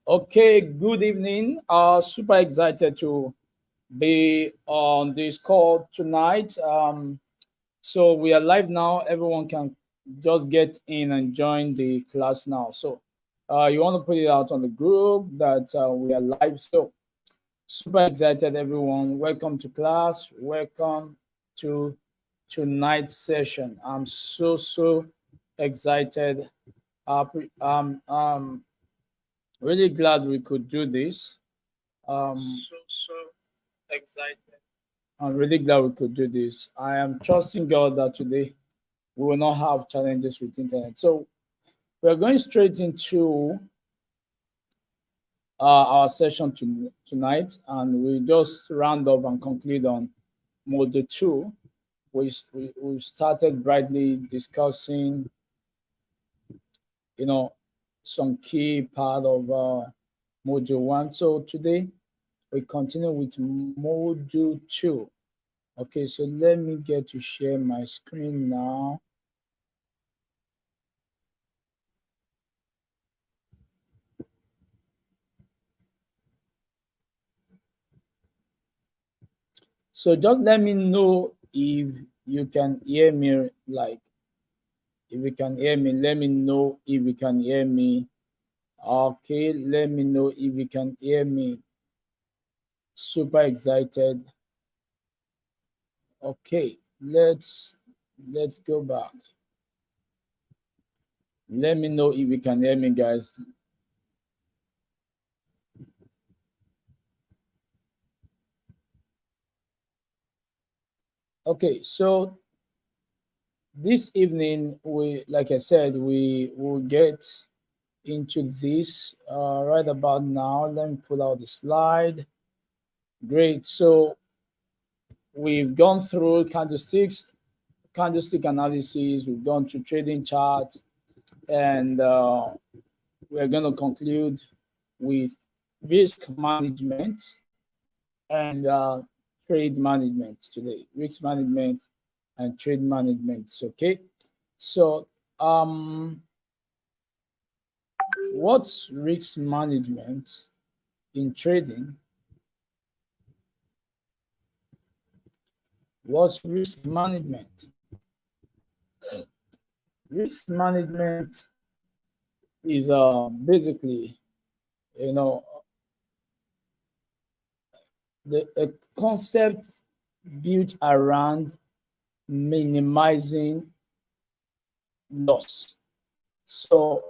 Okay, good evening. Super excited to be on this call tonight. So we are live now. Everyone can just get in and join the class now. So you want to put it out on the group that we are live. So super excited, everyone. Welcome to class. Welcome to tonight's session. I'm so excited. Really glad we could do this. So excited. I'm really glad we could do this. I am trusting God that today we will not have challenges with internet. So we're going straight into our session tonight, and we just round up and conclude on module two. We started brightly discussing, you know, some key part of module one. So today we continue with module two. Okay, so let me get to share my screen now. So just let me know if you can hear me. Like, if you can hear me, let me know if you can hear me. Okay, let me know if you can hear me. Super excited. Okay, let's go back. Let me know if you can hear me, guys. Okay, so this evening, like I said, we will get into this right about now. Let me pull out the slide. Great. So we've gone through candlestick analysis. We've gone through trading charts, and we're going to conclude with risk management and trade management today. Risk management and trade management. Okay. So what's risk management in trading? What's risk management? Risk management is basically, you know, a concept built around minimizing loss. So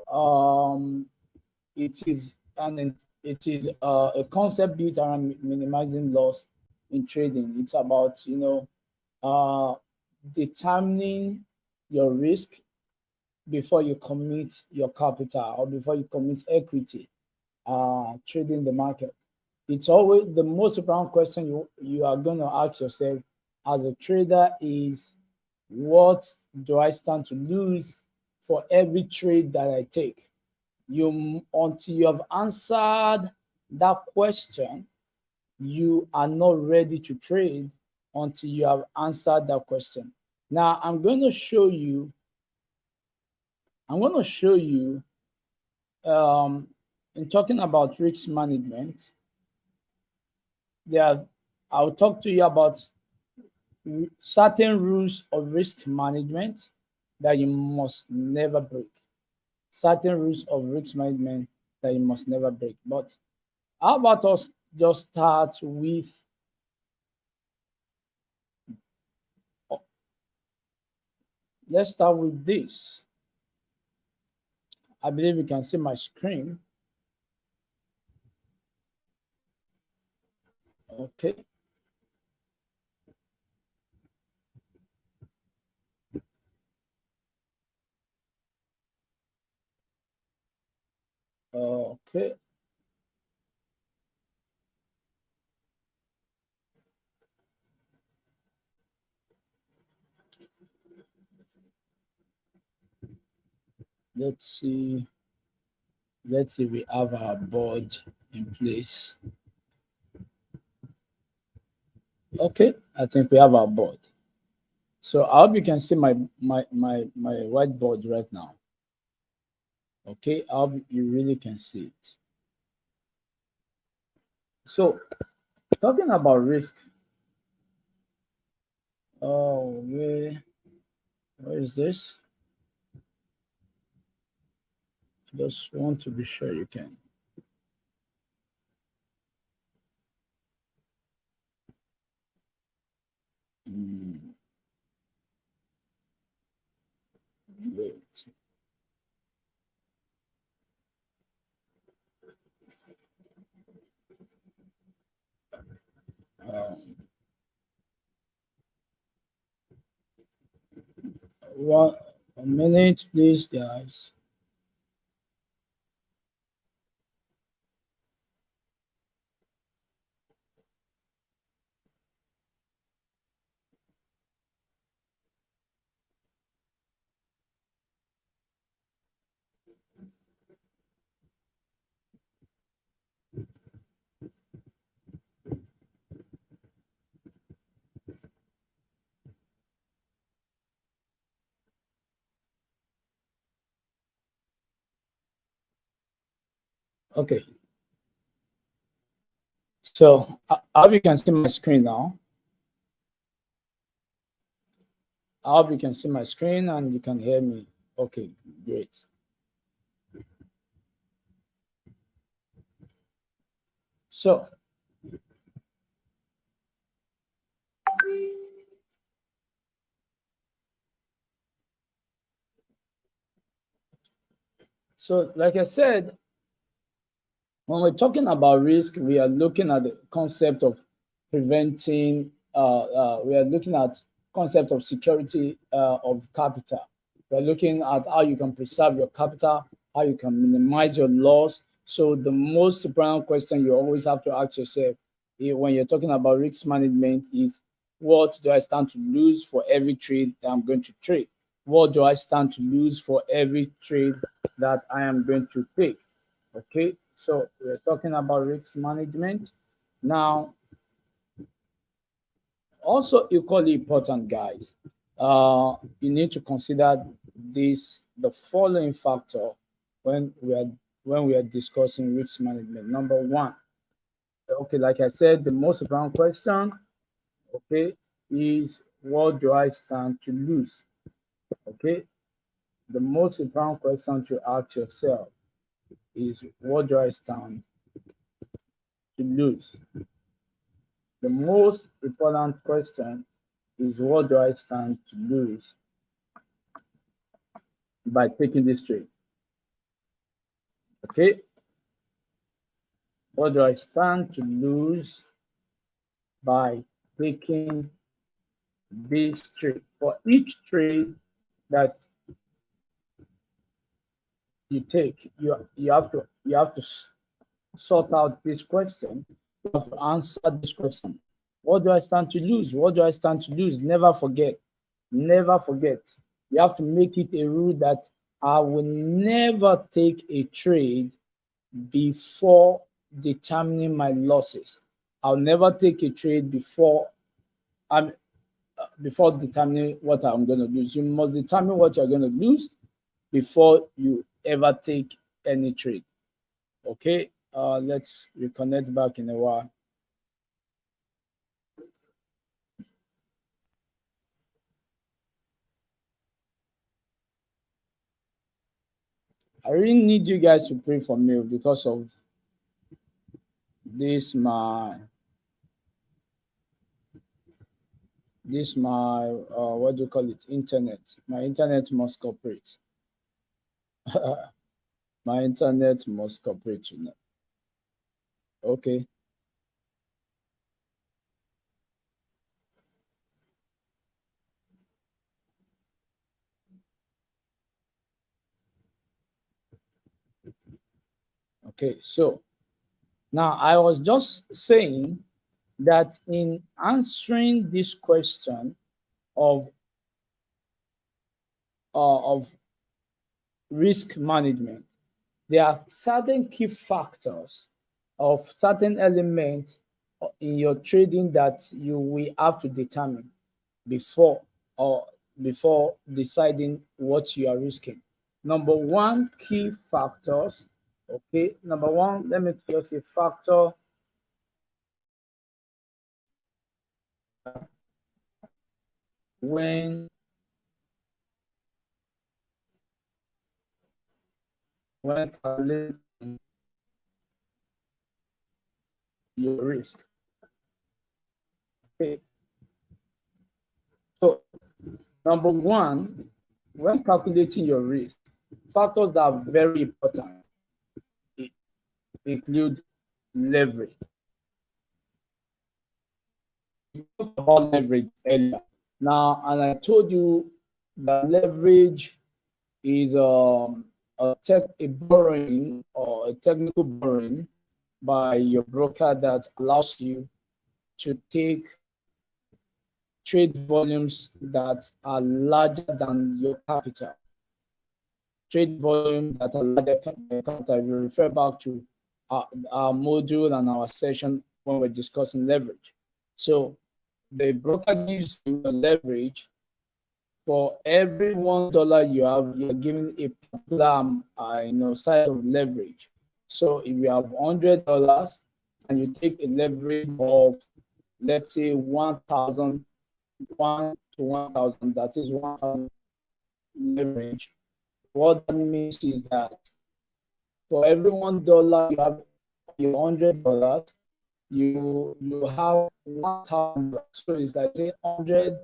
it is a concept built around minimizing loss in trading. It's about determining your risk before you commit your capital or before you commit equity trading the market. It's always the most important question you are going to ask yourself as a trader is, what do I stand to lose for every trade that I take? Until you have answered that question, you are not ready to trade until you have answered that question. Now I'm going to show you in talking about risk management, I'll talk to you about certain rules of risk management that you must never break. Certain rules of risk management that you must never break. But how about us just start with let's start with this. I believe you can see my screen. Okay. Okay. Let's see. Let's see, we have our board in place. Okay, I think we have our board. So I hope you can see my whiteboard right now. Okay, I hope you really can see it. So talking about risk, oh, where is this? Just want to be sure you can. Mm, wait. Um, a minute, please, guys. Okay. So I hope you can see my screen now. I hope you can see my screen and you can hear me. Okay, great. So like I said, when we're talking about risk, we are looking at the concept of preventing. We are looking at concept of security of capital. We're looking at how you can preserve your capital, how you can minimize your loss. So the most important question you always have to ask yourself when you're talking about risk management is, what do I stand to lose for every trade that I'm going to trade? What do I stand to lose for every trade that I am going to take? Okay, so we're talking about risk management. Now, also equally important, guys, you need to consider the following factor when we are discussing risk management. Number one, okay, like I said, the most important question, okay, is what do I stand to lose? Okay, the most important question to ask yourself is, what do I stand to lose? The most important question is, what do I stand to lose by taking this trade? Okay, what do I stand to lose by taking this trade? For each trade that you take, you have to sort out this question. You have to answer this question. What do I stand to lose? What do I stand to lose? Never forget. Never forget. You have to make it a rule that I will never take a trade before determining my losses. I'll never take a trade I'm before determining what I'm going to lose. You must determine what you're going to lose before you ever take any trade. Okay, let's reconnect back in a while. I really need you guys to pray for me because of this my what do you call it, internet. My internet must cooperate. My internet must cooperate tonight. Okay, okay. So now I was just saying that in answering this question of of risk management, there are certain key factors of certain elements in your trading that you will have to determine before or before deciding what you are risking. Number one, key factors. Okay, number one, let me just say factor when calculating your risk. Okay. So number one, when calculating your risk, factors that are very important include leverage. We talked about leverage earlier. Now, and I told you that leverage is a borrowing or a technical borrowing by your broker that allows you to take trade volumes that are larger than your capital. Trade volume that are larger than your capital. We refer back to our module and our session when we're discussing leverage. So the broker gives you a leverage. For every $1 you have, you're giving a particular size of leverage. So if you have $100 and you take a leverage of, let's say, 1,000, 1 to 1,000, that is 1,000 leverage. What that means is that for every $1 you have your $100, you have 1,000. So it's like say 100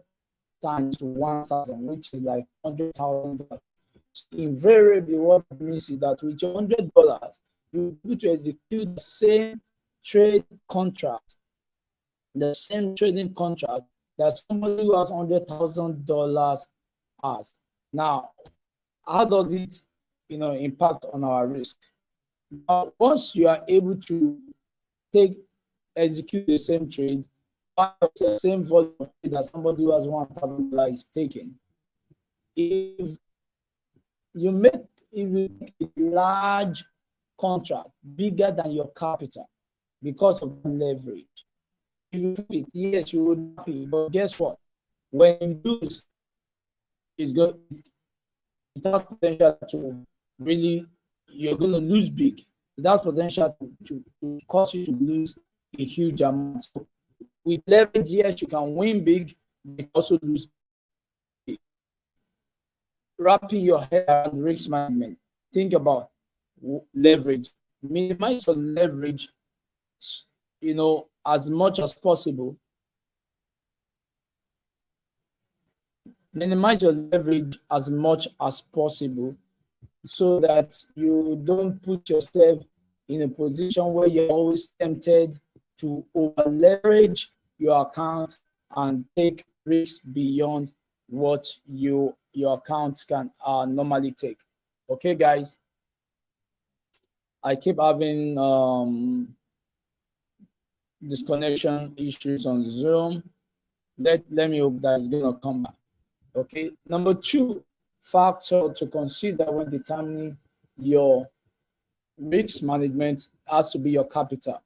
times 1,000, which is like $100,000. So invariably, what it means is that with your $100, you need to execute the same trade contract, the same trading contract that somebody who has $100,000 has. Now, how does it, impact on our risk? Now, once you are able to execute the same trade, the same volume of trade that somebody who has $1,000 is taking, if you make a large contract bigger than your capital because of leverage, if you do it, yes, you would happy, but guess what? When you lose, it has potential to really, you're going to lose big. It has potential to cause you to lose a huge amount. So with leverage, yes, you can win big, but also lose big. Wrapping your head around risk management. Think about leverage. Minimize your leverage, as much as possible. Minimize your leverage as much as possible so that you don't put yourself in a position where you're always tempted to over leverage your account and take risks beyond what your account can normally take. Okay, guys, I keep having disconnection issues on Zoom. Let me hope that it's going to come back. Okay, number two factor to consider when determining your risk management has to be your capital.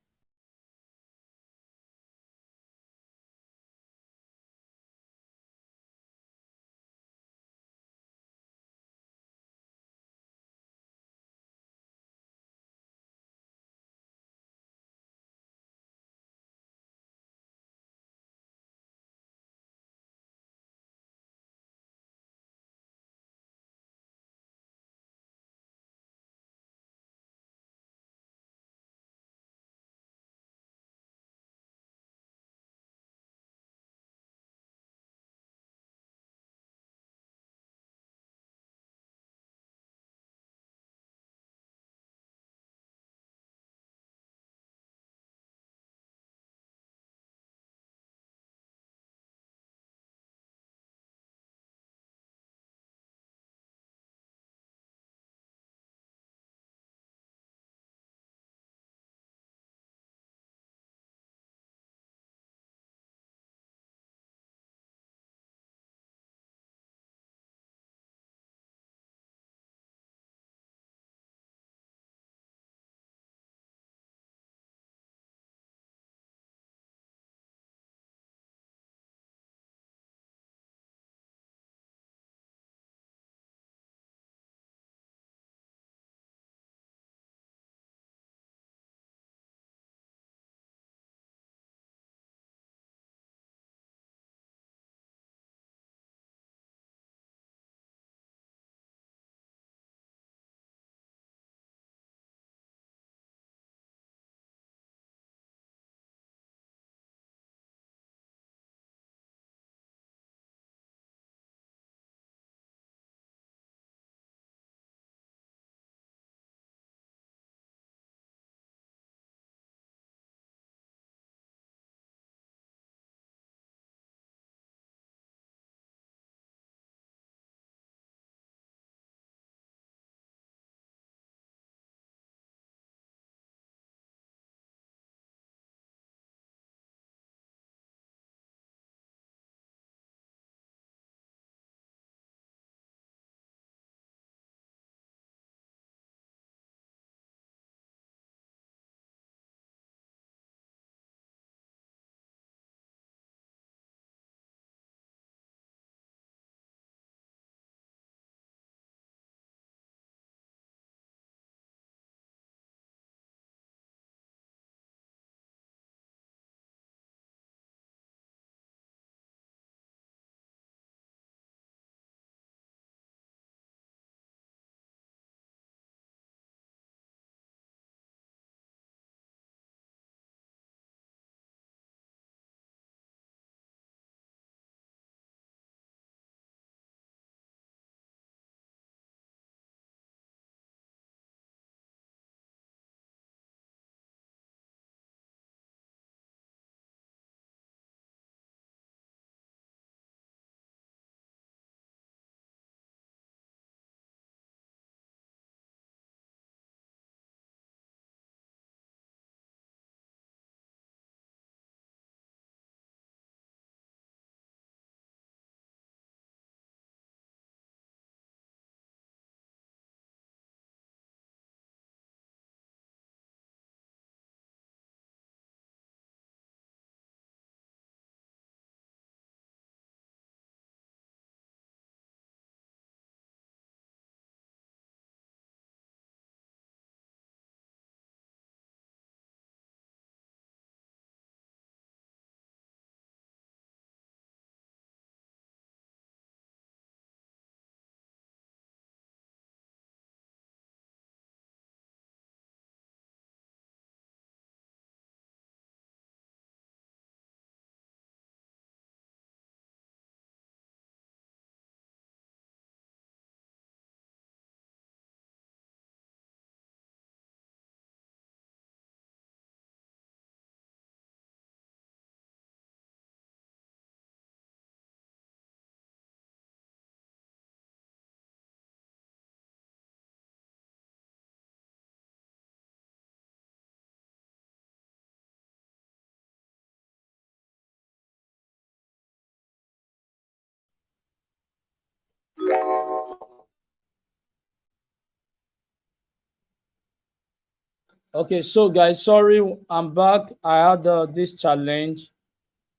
Okay, so guys, sorry, I'm back. I had this challenge,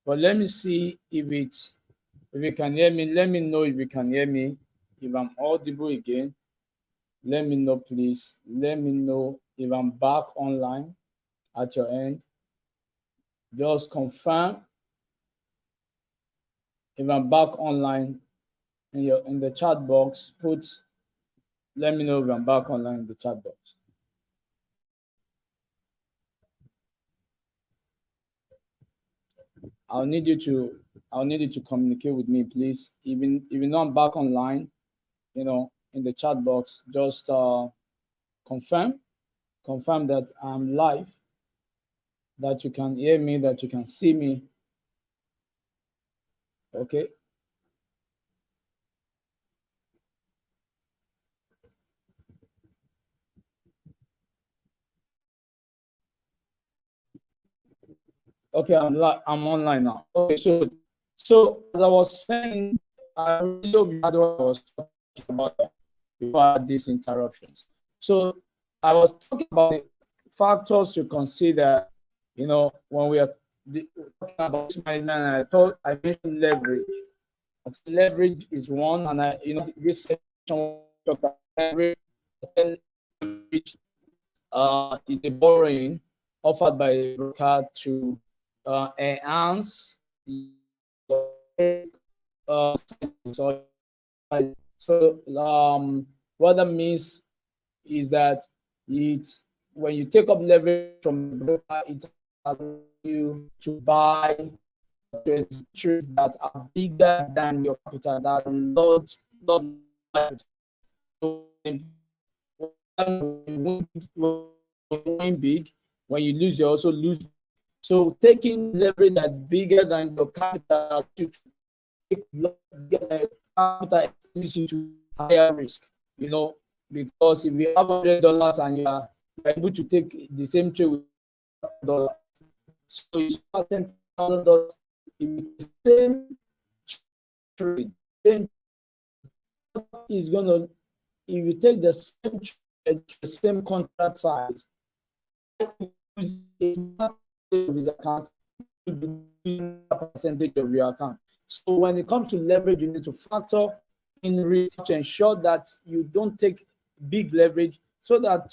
but let me see if you can hear me. Let me know if you can hear me. If I'm audible again, let me know, please. Let me know if I'm back online at your end. Just confirm if I'm back online in the chat box. Let me know if I'm back online in the chat box. I'll need you to I'll need you to communicate with me, please. Even though I'm back online, in the chat box, just confirm confirm that I'm live, that you can hear me, that you can see me. Okay. Okay, I'm online now. Okay, so as I was saying, I really hope you had what I was talking about before I had these interruptions. So I was talking about the factors to consider, when we are talking about this management. I thought I mentioned leverage. Leverage is one, and this section talk about leverage. Leverage is a borrowing offered by a broker to enhance uh, so, what that means is that it's when you take up leverage from the broker, it allows you to buy trades that are bigger than your capital, that are lot win big. When you lose, you also lose. So taking leverage that's bigger than your capital to take capital exposes you to higher risk. Because if you have $100 and you're able to take the same trade with $100, so you spend $10,000 in the same trade. Then is gonna if you take the same trade, the same contract size, use of his account, percentage of your account. So when it comes to leverage, you need to factor in risk to ensure that you don't take big leverage, so that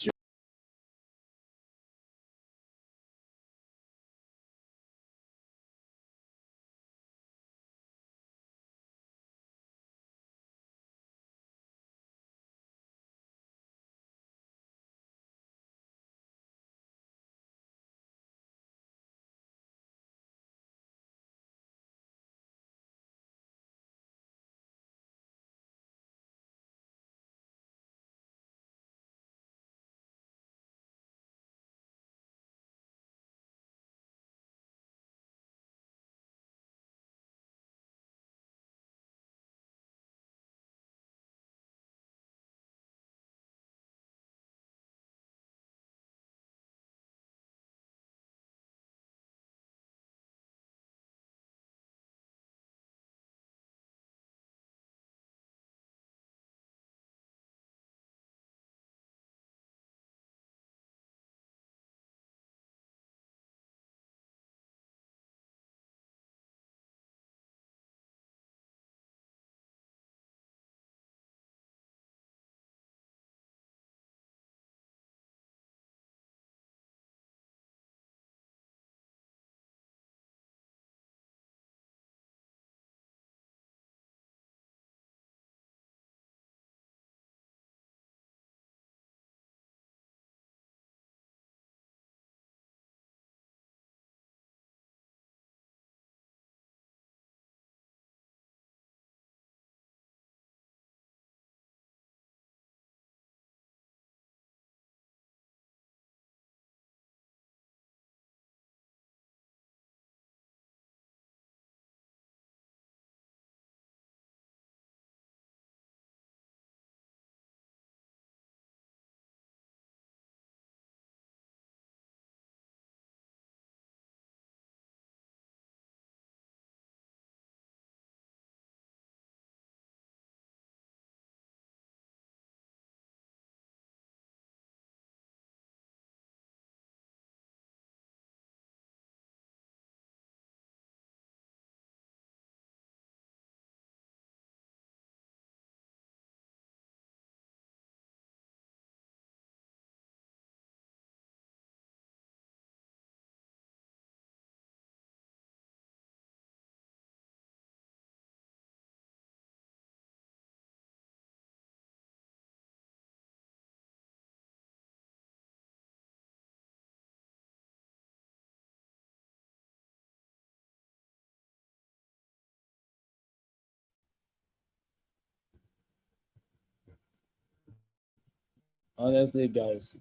honestly, guys.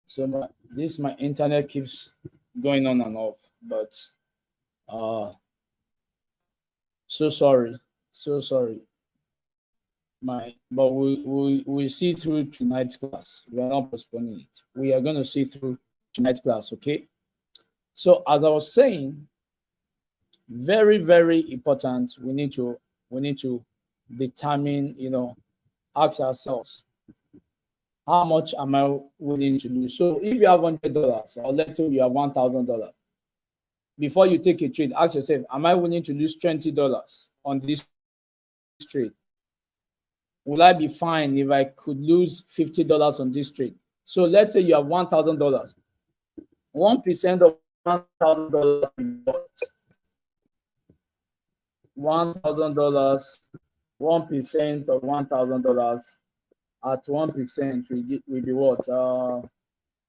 So my internet keeps going on and off, but uh, so sorry, so sorry. But we see through tonight's class. We are not postponing it. We are going to see through tonight's class. Okay. So as I was saying, very very important. We need to determine. Ask ourselves, how much am I willing to lose? So if you have $100, or let's say you have $1,000, before you take a trade, ask yourself, am I willing to lose $20 on this trade? Will I be fine if I could lose $50 on this trade? So let's say you have $1,000. 1% of $1,000 $1,000, 1% of $1,000 at 1% will be what?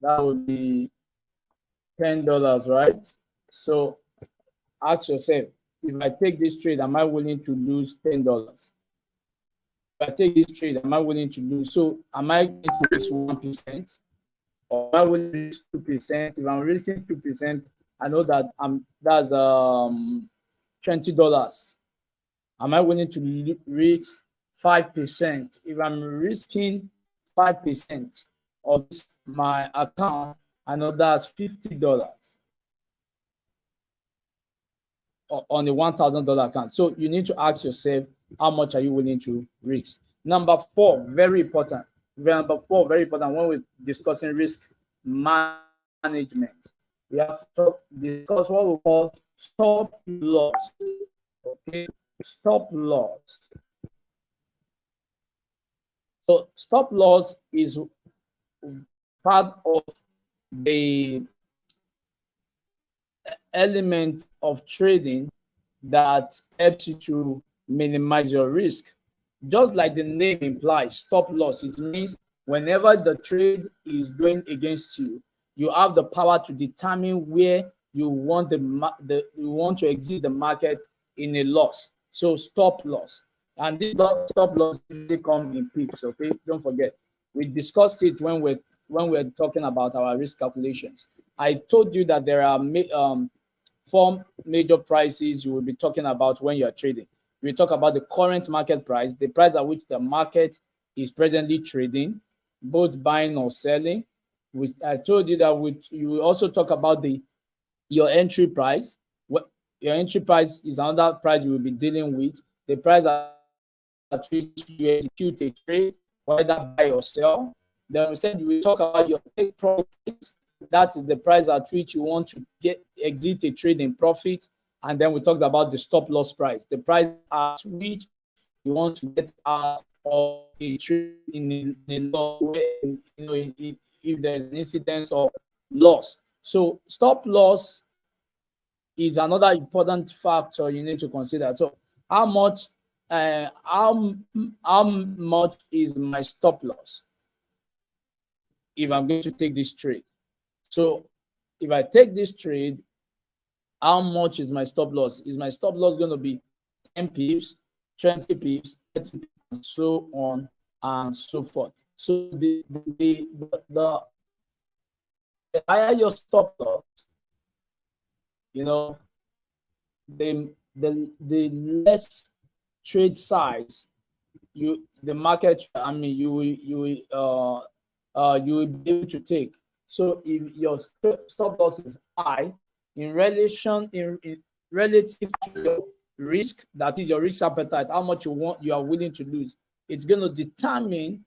That would be $10, right? So ask yourself, if I take this trade, am I willing to lose $10? If I take this trade, am I willing to lose? So am I going to risk 1%? Or am I willing to risk 2%? If I'm risking 2%, I know that that's $20. Am I willing to risk 5%? If I'm risking 5% of my account, I know that's $50 on the $1,000 account. So you need to ask yourself, how much are you willing to risk? Number four, very important. Number four, very important when we're discussing risk management. We have to discuss what we call stop loss. Okay, stop loss. So stop loss is part of the element of trading that helps you to minimize your risk. Just like the name implies, stop loss, it means whenever the trade is going against you, you have the power to determine where you want you want to exit the market in a loss. So stop loss. And this stop loss usually come in pips, okay? Don't forget. We discussed it when we're talking about our risk calculations. I told you that there are four major prices you will be talking about when you're trading. We talk about the current market price, the price at which the market is presently trading, both buying or selling. I told you that you will also talk about your entry price. Your entry price is another price you will be dealing with. The price at which you execute a trade, whether buy or sell. Then we said you will talk about your take profit. That is the price at which you want to exit a trade in profit. And then we talked about the stop loss price, the price at which you want to get out of a trade in a loss, if there's an incidence of loss. So stop loss is another important factor you need to consider. So how much is my stop loss if I'm going to take this trade? So if I take this trade, how much is my stop loss? Is my stop loss going to be 10 pips, 20 pips, 30 pips, and so on and so forth? So the higher your stop loss, the less trade size the market, you will be able to take. So if your stop loss is high in relative to your risk, that is your risk appetite, how much you are willing to lose, it's going to determine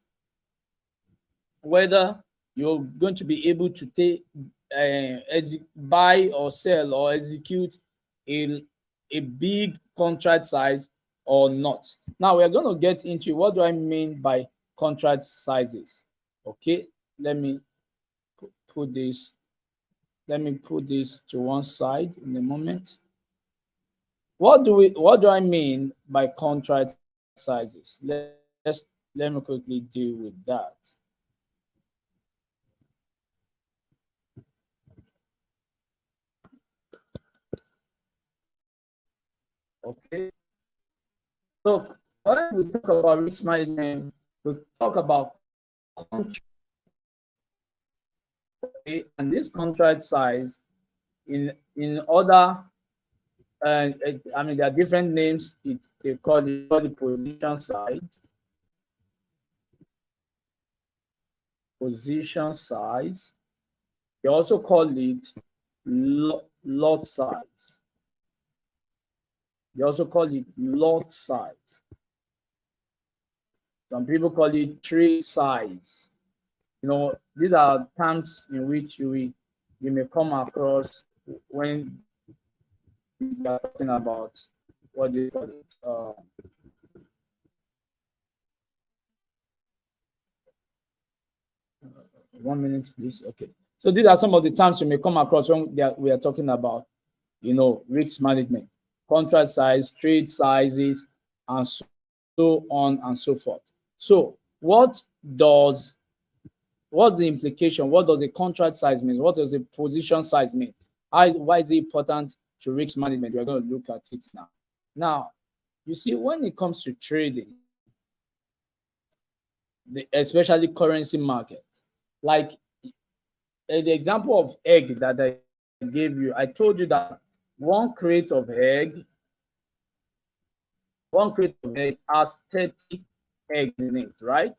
whether you're going to be able to take buy or sell or execute a big contract size or not. Now we're going to get into what do I mean by contract sizes. Okay, let me put this to one side in a moment. What do I mean by contract sizes? Let me quickly deal with that. Okay, so when we talk about risk management, we talk about contract. Okay, and this contract size in other I mean there are different names. They call it position size. Position size. They also call it lot size. They also call it lot size. Some people call it trade size. You know, these are terms in which you may come across when you are talking about what do you call it? 1 minute, please. Okay. So these are some of the terms you may come across when we are talking about, you know, risk management, contract size, trade sizes, and so on and so forth. So what's the implication? What does the contract size mean? What does the position size mean? Why is it important to risk management? We're going to look at it now. Now, you see, when it comes to trading, especially currency market, like the example of egg that I gave you, I told you that one crate of egg has 30 eggs in it, right?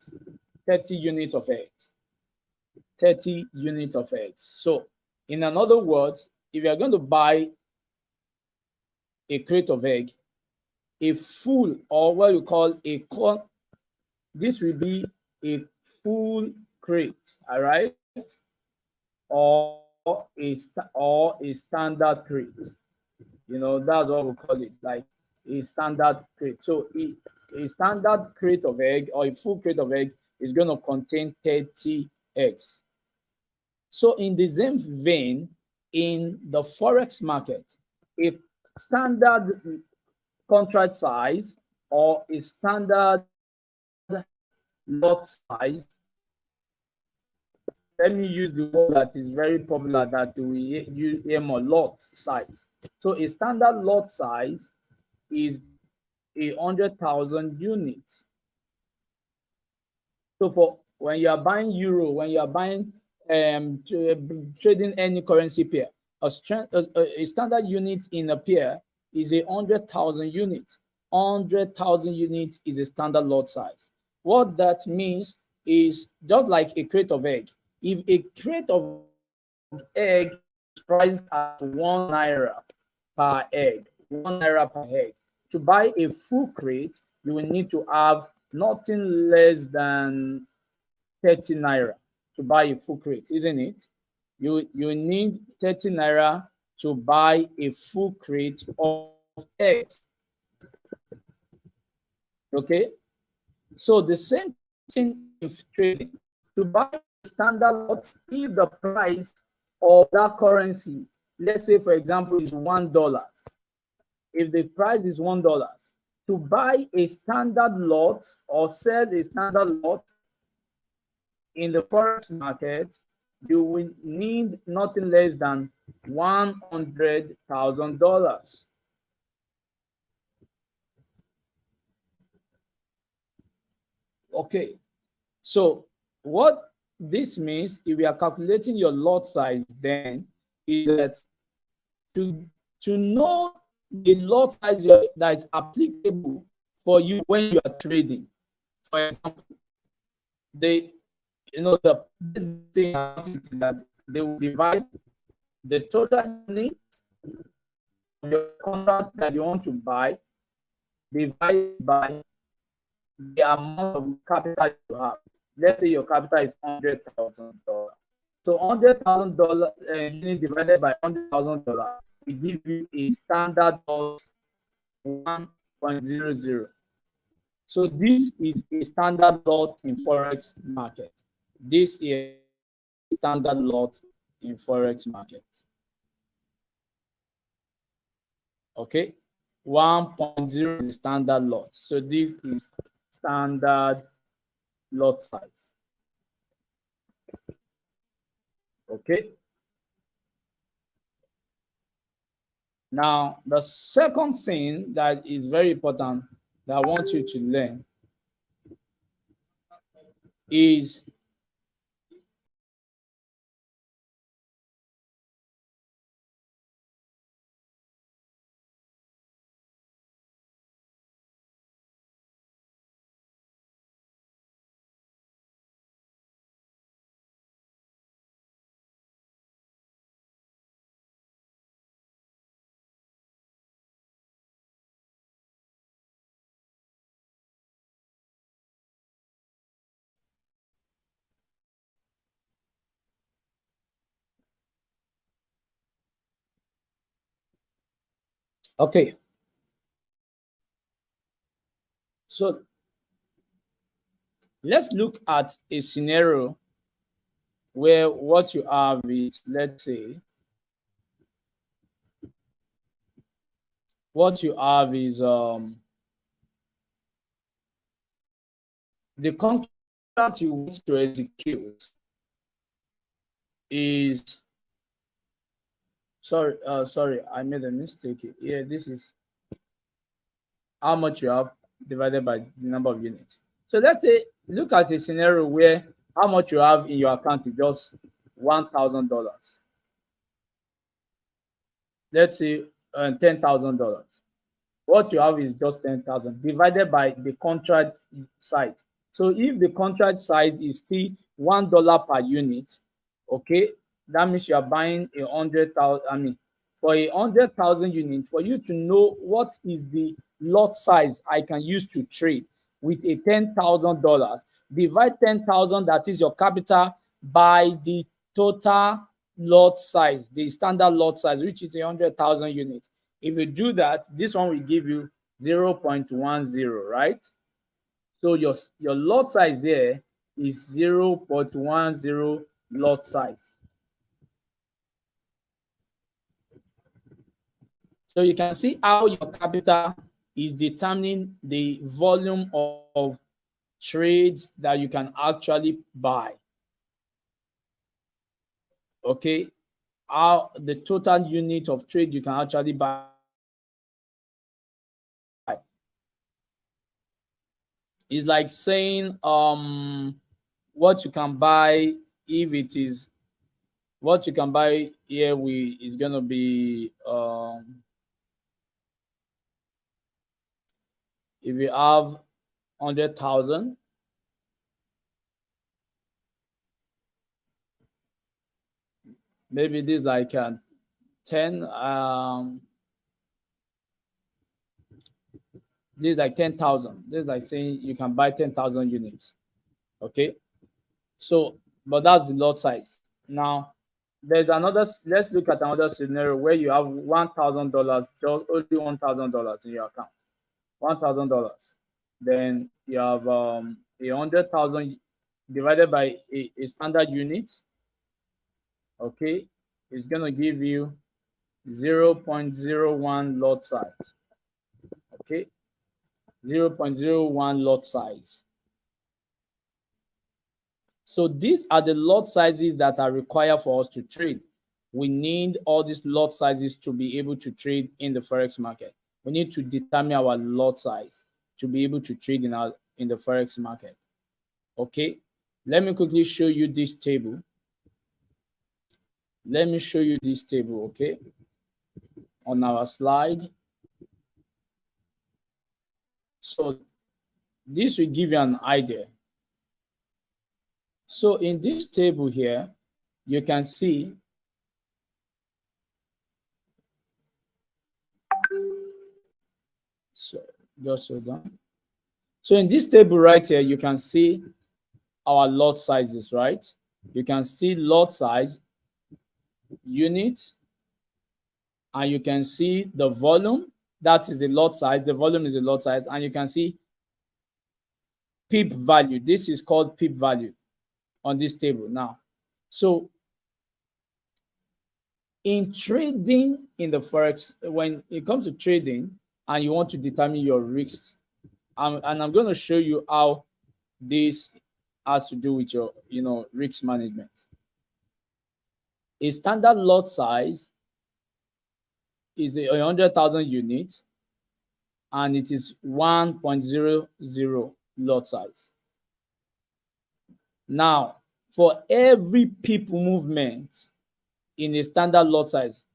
30 units of eggs. 30 units of eggs. So, in other words, if you are going to buy a crate of egg, a full, or what you call this will be a full crate, all right, or a standard crate. You know, that's what we call it, like a standard crate. So a standard crate of egg or a full crate of egg is going to contain 30 eggs. So in the same vein, in the Forex market, a standard contract size or a standard lot size, let me use the word that is very popular that we use here more, lot size. So a standard lot size is 100,000 units. So for when you are buying euro, when you are buying trading any currency pair, a standard unit in a pair is 100,000 units. 100,000 units is a standard lot size. What that means is just like a crate of egg. If a crate of egg is priced at 1 naira per egg, 1 naira per egg, to buy a full crate, you will need to have nothing less than 30 naira to buy a full crate, isn't it? You need 30 naira to buy a full crate of eggs. Okay, so the same thing with trading. To buy a standard lot, if the price of that currency, let's say for example, is $1. If the price is $1, to buy a standard lot or sell a standard lot in the Forex market, you will need nothing less than $100,000. Okay, so what this means, if we are calculating your lot size, then is that to know the lot size that is applicable for you when you are trading. For example, the thing that they will divide the total unit of your contract that you want to buy divided by the amount of capital you have. Let's say your capital is $100,000. So $100,000 unit divided by $100,000 will give you a standard of 1.00. So this is a standard lot in Forex market. This is a standard lot in Forex market. Okay, 1.0 is standard lot. So this is standard lot size. Okay. Now, the second thing that is very important that I want you to learn is Okay, so let's look at a scenario where what you have is, let's say, what you have is the contract you want to execute is sorry, I made a mistake here. Yeah, this is how much you have divided by the number of units. So let's say look at a scenario where how much you have in your account is just $1,000. Let's say $10,000. What you have is just 10,000 divided by the contract size. So if the contract size is still $1 per unit, okay, that means you are buying 100,000. I mean, for 100,000 units, for you to know what is the lot size I can use to trade with a $10,000, divide 10,000, that is your capital, by the total lot size, the standard lot size, which is 100,000 units. If you do that, this one will give you 0.10, right? So your lot size there is 0.10 lot size. So you can see how your capital is determining the volume of trades that you can actually buy. Okay, how the total unit of trade you can actually buy. It's like saying what you can buy, if it is what you can buy here is going to be if you have 100,000, maybe this like 10 this is like 10,000. This is like saying you can buy 10,000 units. Okay, so but that's the lot size. Now there's another, let's look at another scenario where you have $1,000, just only $1,000 in your account. $1,000. Then you have 100,000 divided by a standard unit. Okay, it's gonna give you 0.01 lot size. Okay, 0.01 lot size. So these are the lot sizes that are required for us to trade. We need all these lot sizes to be able to trade in the Forex market. We need to determine our lot size to be able to trade in the Forex market. Okay, let me quickly show you this table. Let me show you this table, okay, on our slide. So this will give you an idea. So in this table here, you can see so just hold on. So in this table right here, you can see our lot sizes, right? You can see lot size, unit, and you can see the volume. That is the lot size. The volume is the lot size, and you can see pip value. This is called pip value on this table now. So in trading in the Forex, when it comes to trading and you want to determine your risks, and I'm going to show you how this has to do with your risk management. A standard lot size is 100,000 units, and it is 1.00 lot size. Now, for every pip movement in a standard lot size,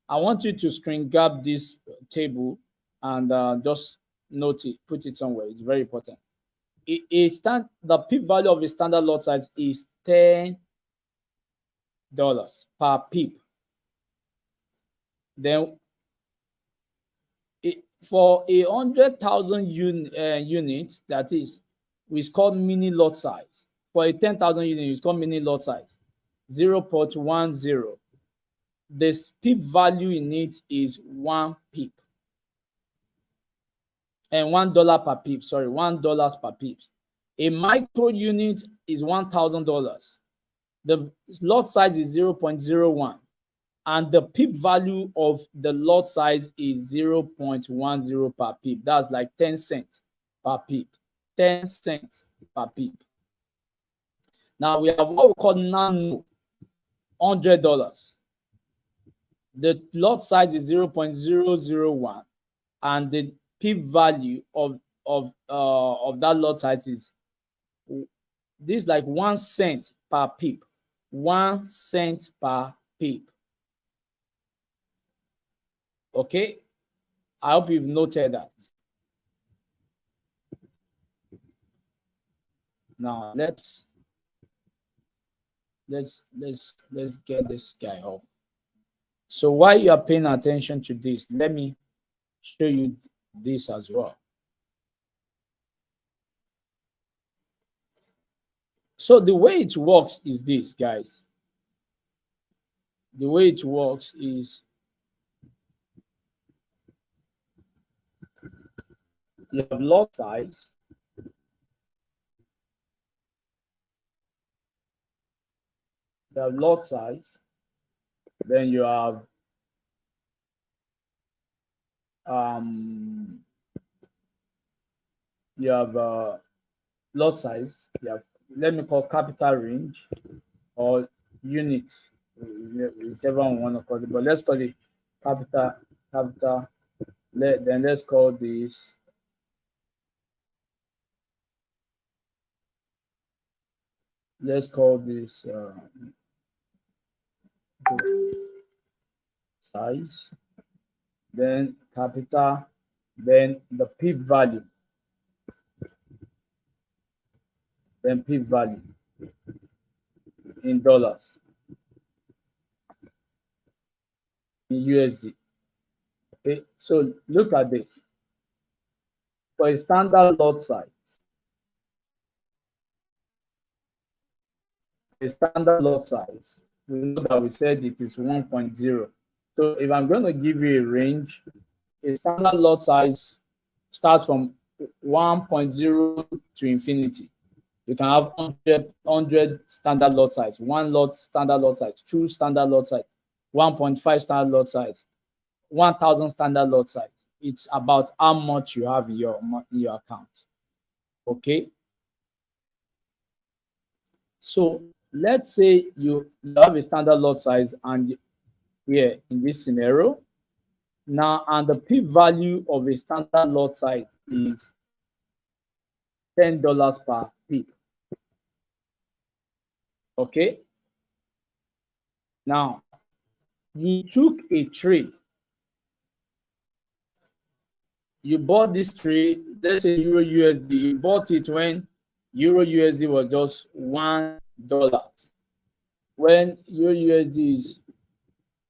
I want you to screen grab this table and just note it, put it somewhere. It's very important. The pip value of a standard lot size is $10 per pip. Then for 100,000 units, that is, it's called mini lot size. For a 10,000 unit, it's called mini lot size, 0.10. The pip value in it is 1 pip. and $1 per pip. Sorry, $1 per pip. A micro unit is $1,000. The lot size is 0.01, and the pip value of the lot size is 0.10 per pip. That's like 10 cents per pip. 10 cents per pip. Now we have what we call nano, $100. The lot size is 0.001, and the pip value of that lot size is this, like 1 cent per pip. 1 cent per pip. Okay, I hope you've noted that. Now let's get this guy off. So while you are paying attention to this, let me show you this as well. So the way it works is this, guys. The way it works is you have lot size. You have lot size. Then you have lot size. You have, let me call capital range or units, whichever one we want to call it. But let's call it capital. Then let's call this size, then capital, then the pip value, then pip value in dollars, in USD. Okay, so look at this. For a standard lot size, we know that we said it is 1.0. So if I'm going to give you a range, a standard lot size starts from 1.0 to infinity. You can have 100 standard lot size, 1 lot standard lot size, 2 standard lot size, 1.5 standard lot size, 1,000 standard lot size. It's about how much you have in your account. Okay. So let's say you have a standard lot size, and here in this scenario, now, and the pip value of a standard lot size is $10 per pip. Okay. Now, you took a trade. You bought this trade, let's say Euro USD. You bought it when Euro USD was just $1. When Euro USD is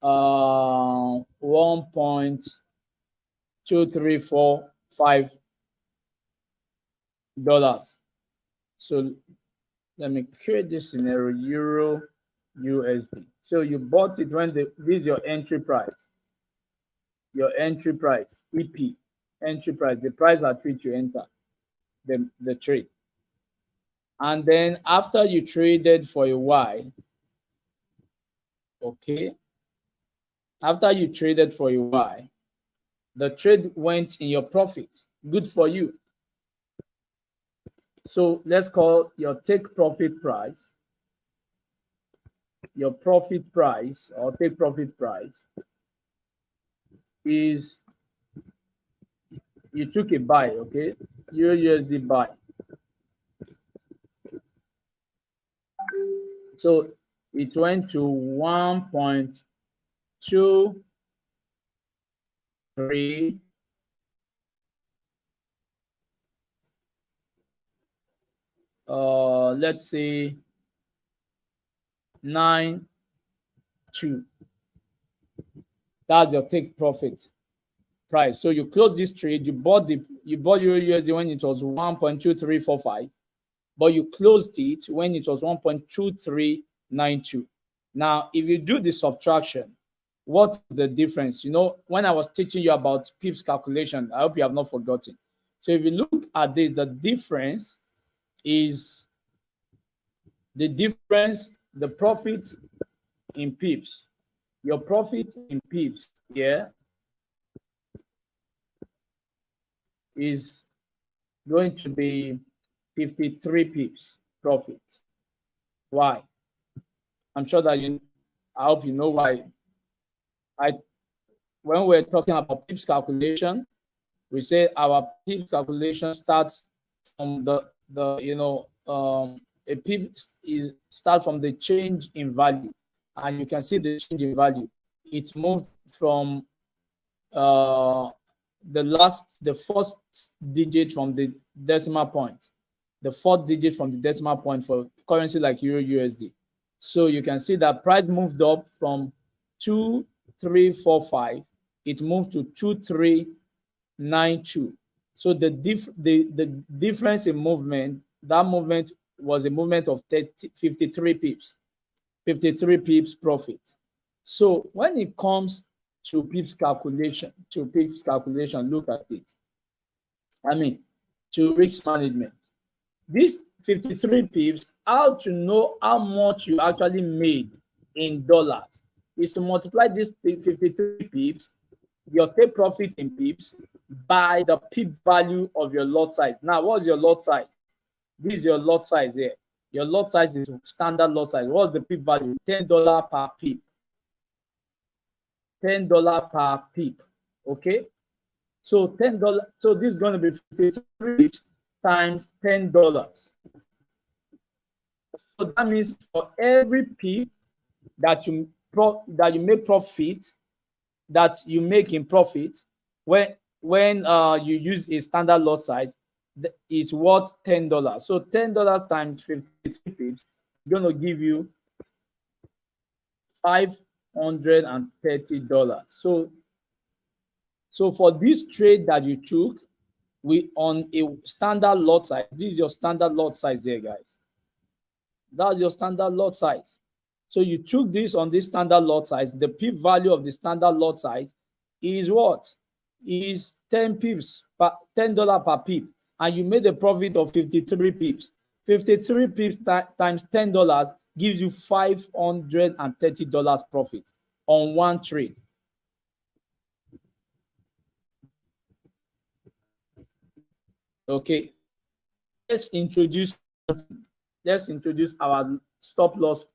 $1.2345. So let me create this scenario, Euro USD. So you bought it when this is your entry price. Your entry price, EP, entry price, the price at which you enter the trade. And then after you traded for a while, okay, after you traded for a while, the trade went in your profit. Good for you. So let's call your take profit price, your profit price or take profit price is, you took a buy, okay, Euro USD buy. So it went to 1.23 let's say 9.2. That's your take profit price. So you close this trade, you bought Euro USD when it was 1.2345, but you closed it when it was 1.2392. Now, if you do the subtraction, what's the difference? You know, when I was teaching you about pips calculation, I hope you have not forgotten. So if you look at this, the difference is the profit in pips. Your profit in pips here is going to be 53 pips profit. Why? I'm sure that I hope you know why. When we're talking about pips calculation, we say our pips calculation starts from a pip is start from the change in value, and you can see the change in value. It moved from the first digit from the decimal point, the fourth digit from the decimal point for currency like Euro USD. So you can see that price moved up from 2345. It moved to 2392. So the difference in movement, that movement was a movement of 53 pips, 53 pips profit. So when it comes to pips calculation, look at it. I mean, to risk management. This 53 pips, how to know how much you actually made in dollars is to multiply this 53 pips, your take profit in pips, by the pip value of your lot size. Now, what's your lot size? This is your lot size here. Your lot size is standard lot size. What's the pip value? $10 per pip. $10 per pip. Okay? So $10. So this is going to be 53 pips times $10. So that means for every pip that you make profit, that you make in profit, when you use a standard lot size, it's worth $10. So $10 times 53 pips is going to give you $530. So for this trade that you took, on a standard lot size, this is your standard lot size here, guys. That's your standard lot size. So you took this on this standard lot size. The pip value of the standard lot size is what? Is 10 pips, $10 per pip. And you made a profit of 53 pips. 53 pips times $10 gives you $530 profit on one trade. Okay. Let's introduce our stop loss.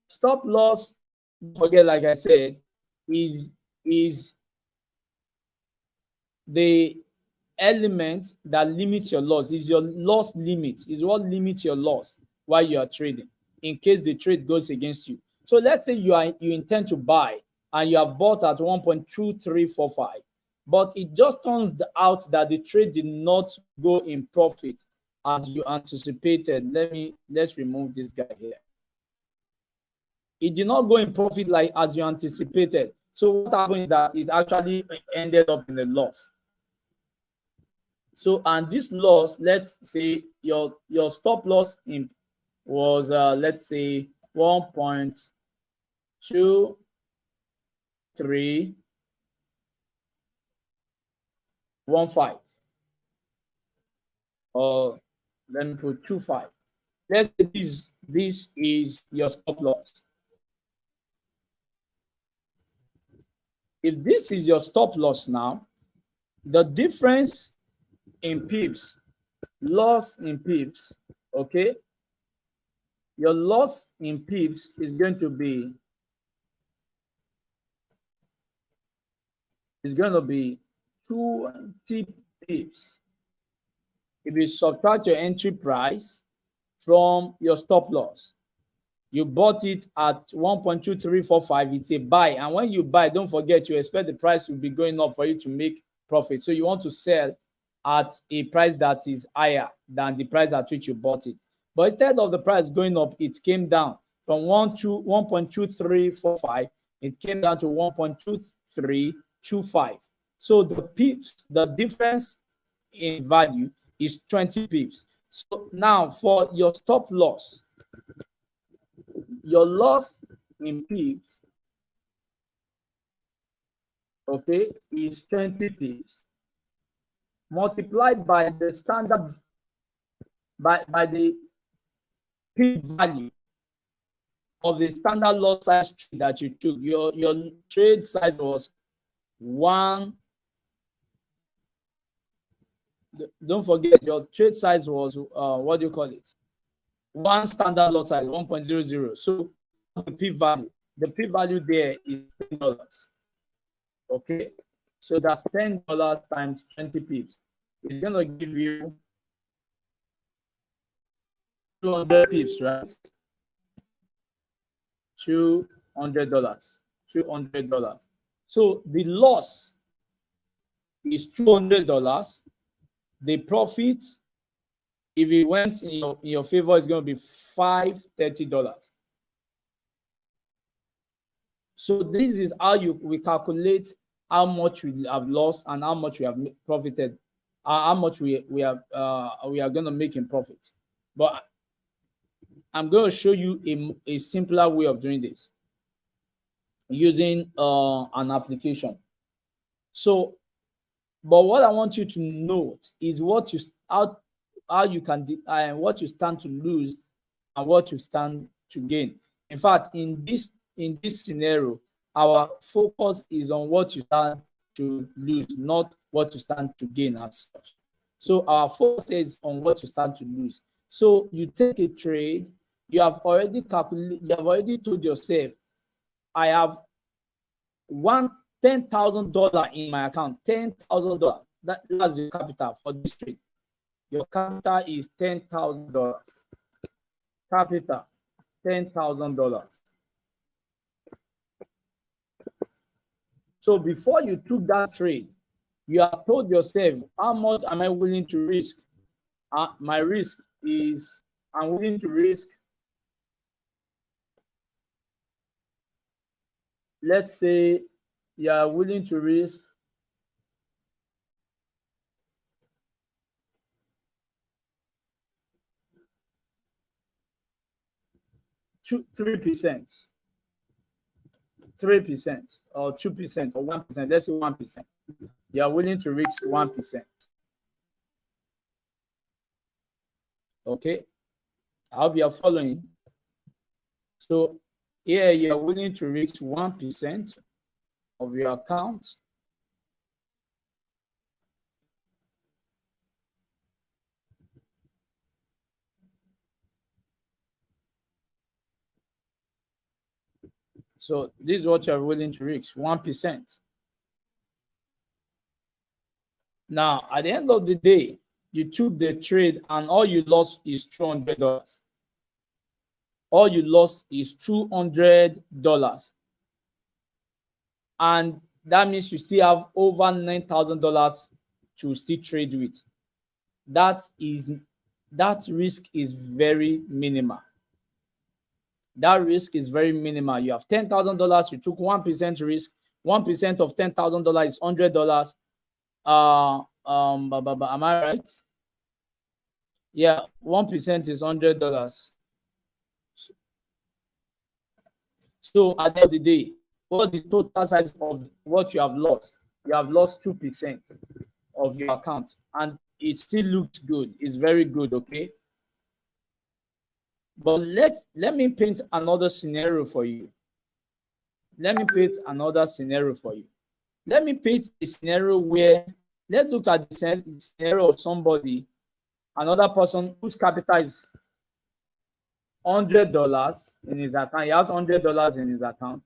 Stop loss, don't forget, like I said, is the element that limits your loss. Is your loss limit. Is what limits your loss while you are trading, in case the trade goes against you. So let's say you intend to buy and you have bought at 1.2345, but it just turns out that the trade did not go in profit as you anticipated. Let's remove this guy here. It did not go in profit like as you anticipated. So what happened is that it actually ended up in a loss. So, and this loss, let's say your stop loss was let's say 1.2315. Or let me put 25. Let's say this is your stop loss. If this is your stop loss now, the difference in pips, loss in pips, okay? Your loss in pips is going to be 20 pips. If you subtract your entry price from your stop loss, you bought it at 1.2345, it's a buy. And when you buy, don't forget, you expect the price will be going up for you to make profit. So you want to sell at a price that is higher than the price at which you bought it. But instead of the price going up, it came down from 1.2345, it came down to 1.2325. So the pips, the difference in value is 20 pips. So now for your stop loss, your loss in pips okay, is 20 pips multiplied by the standard by the pip value of the standard lot size trade that you took. Your trade size was one. Don't forget your trade size was what do you call it? One standard lot size 1.00. So the p value there is $10. Okay, so that's $10 times 20 pips. It's gonna give you 200 pips, right? $200. $200. So the loss is $200. The profit, if it went in your favor, is going to be $530. So this is how we calculate how much we have lost and how much we have profited, how much we are going to make in profit. But I'm going to show you a simpler way of doing this using an application. So, but what I want you to note is how you can what you stand to lose and what you stand to gain. In fact, in this scenario, our focus is on what you stand to lose, not what you stand to gain as such. So our focus is on what you stand to lose. So you take a trade, you have already calculated, you have already told yourself, I have $10,000 in my account. $10,000. That's your capital for this trade. Your capital is $10,000. Capital $10,000. So before you took that trade, you have told yourself, how much am I willing to risk? My risk is, I'm willing to risk, let's say you are willing to risk 3%, 3% or 2% or 1%. Let's say 1%. You are willing to risk 1%. Okay, I hope you are following. So here you are willing to risk 1% of your account. So this is what you are willing to risk, 1%. Now, at the end of the day, you took the trade and all you lost is $200. All you lost is $200. And that means you still have over $9,000 to still trade with. That risk is very minimal. That risk is very minimal. You have $10,000, you took 1% risk. 1% of $10,000 is $100. Am I right? Yeah, 1% is $100. So at the end of the day, what the total size of what you have lost? You have lost 2% of your account, and it still looks good. It's very good, okay? But let me paint another scenario for you. Let me paint another scenario for you. Let me paint a scenario where, let's look at the scenario of somebody, another person whose capital is $100 in his account. He has $100 in his account.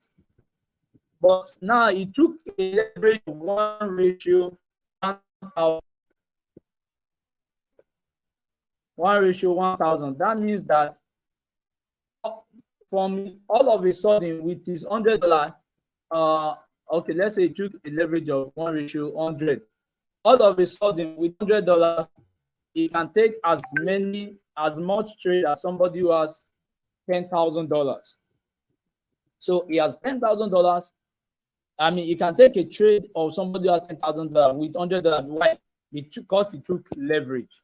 But now he took a leverage of 1:1,000. 1:1,000. That means that from all of a sudden with his $100, okay, let's say he took a leverage of 1:100. All of a sudden with $100, he can take as much trade as somebody who has $10,000. So he has $10,000. I mean, he can take a trade of somebody who has $10,000 with $100. Why? Because he took leverage.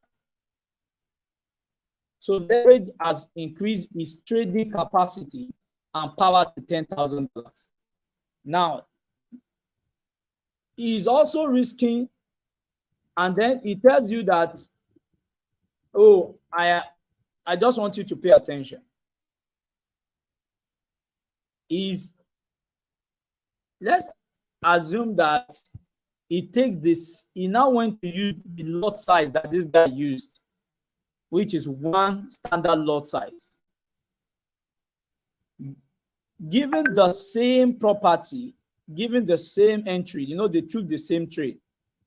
So leverage has increased his trading capacity and power to $10,000. Now, He's also risking, and then he tells you that, oh, I just want you to pay attention. Let's assume that he takes this, he now went to use the lot size that this guy used, which is one standard lot size. Given the same property, given the same entry, they took the same trade.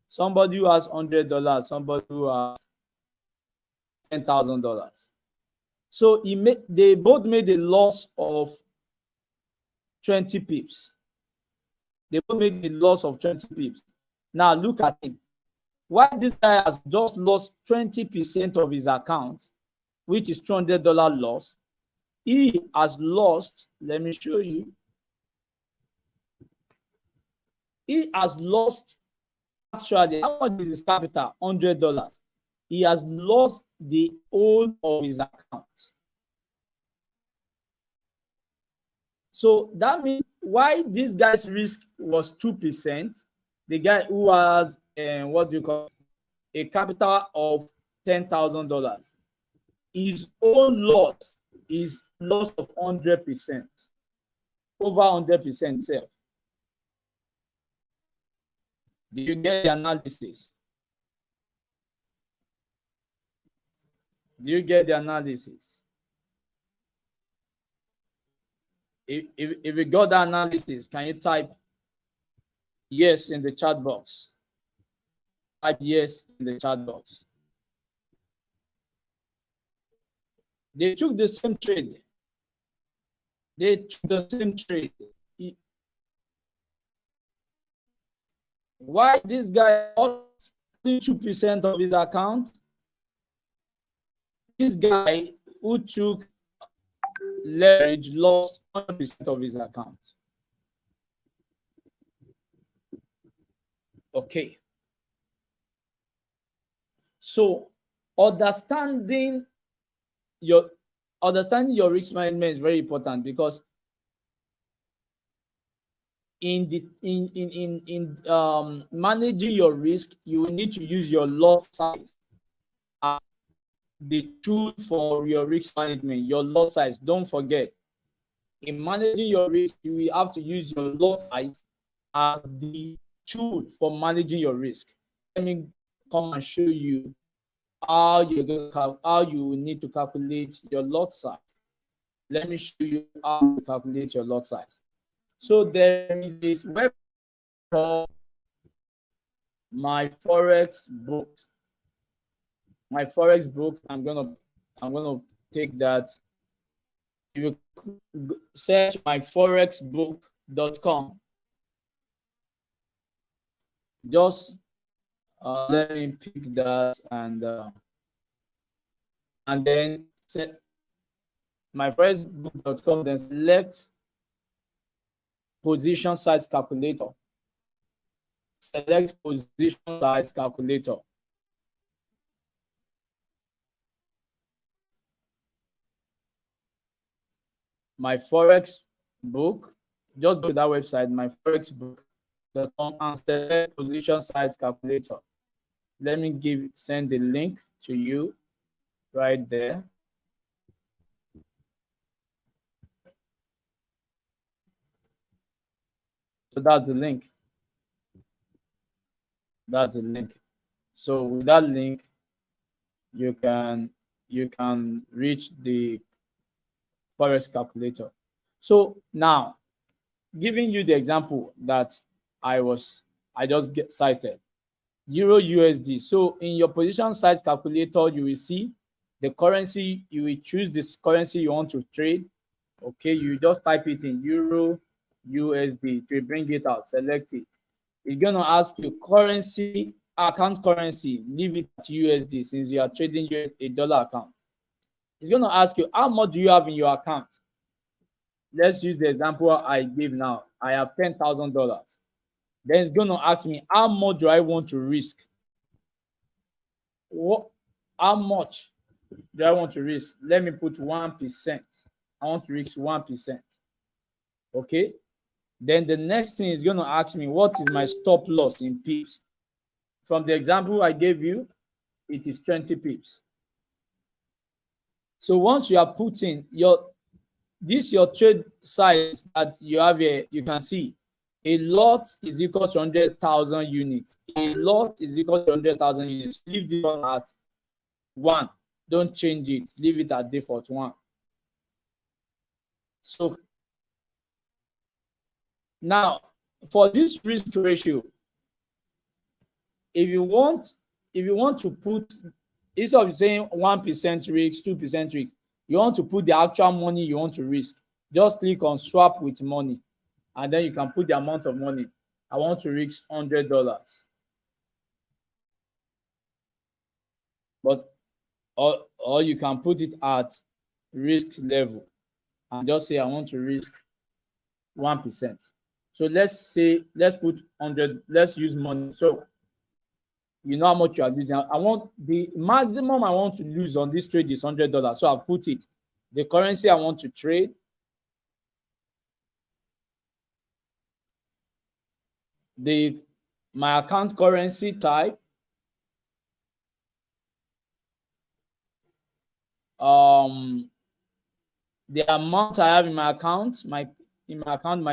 Somebody who has $100, somebody who has $10,000. So they both made a loss of 20 pips. They both made a loss of 20 pips. Now look at him. Why this guy has just lost 20% of his account, which is $200 loss, he has lost, let me show you. He has lost, actually, how much is his capital? $100. He has lost the whole of his account. So that means why this guy's risk was 2%, the guy who has a capital of $10,000, his own loss is loss of 100%, over 100% self. Do you get the analysis? Do you get the analysis? If you got the analysis, can you type yes in the chat box? Type yes in the chat box. They took the same trade. They took the same trade. Why this guy lost 2% of his account? This guy who took leverage lost 100% of his account. Okay. So understanding your risk management is very important, because in managing your risk, you will need to use your lot size as the tool for your risk management. Your lot size, don't forget, in managing your risk, you will have to use your lot size as the tool for managing your risk. Let me come and show you how you need to calculate your lot size. Let me show you how to calculate your lot size. So there is this web called My Forex Book. My Forex Book. I'm gonna take that. If you search myforexbook.com, just let me pick that and then set myforexbook.com, then select position size calculator. Select position size calculator. My Forex Book. Just go to that website, myforexbook.com, and select position size calculator. Let me send the link to you right there. So that's the link. That's the link. So with that link, you can reach the Forex calculator. So now, giving you the example that I just cited, Euro USD. So in your position size calculator, you will see the currency. You will choose this currency you want to trade. Okay, you just type it in Euro USD to bring it out. Select it. It's gonna ask you currency, account currency. Leave it at USD since you are trading a dollar account. It's gonna ask you how much do you have in your account. Let's use the example I gave now. I have $10,000. Then it's going to ask me, how much do I want to risk? How much do I want to risk? Let me put 1%. I want to risk 1%. Okay. Then the next thing is going to ask me, what is my stop loss in pips? From the example I gave you, it is 20 pips. So once you are putting your trade size that you have here, you can see a lot is equal to 100,000 units. A lot is equal to 100,000 units. Leave this one at 1. Don't change it. Leave it at default 1. So now for this risk ratio, if you want to put, instead of saying 1% risk, 2% risk, you want to put the actual money you want to risk, just click on swap with money, and then you can put the amount of money. I want to risk $100, but or you can put it at risk level and just say I want to risk 1%. So let's put 100. Let's use money. So you know how much you are losing. I want the maximum I want to lose on this trade is $100. So I'll put it. The currency I want to trade, my account currency type, the amount I have in my account, my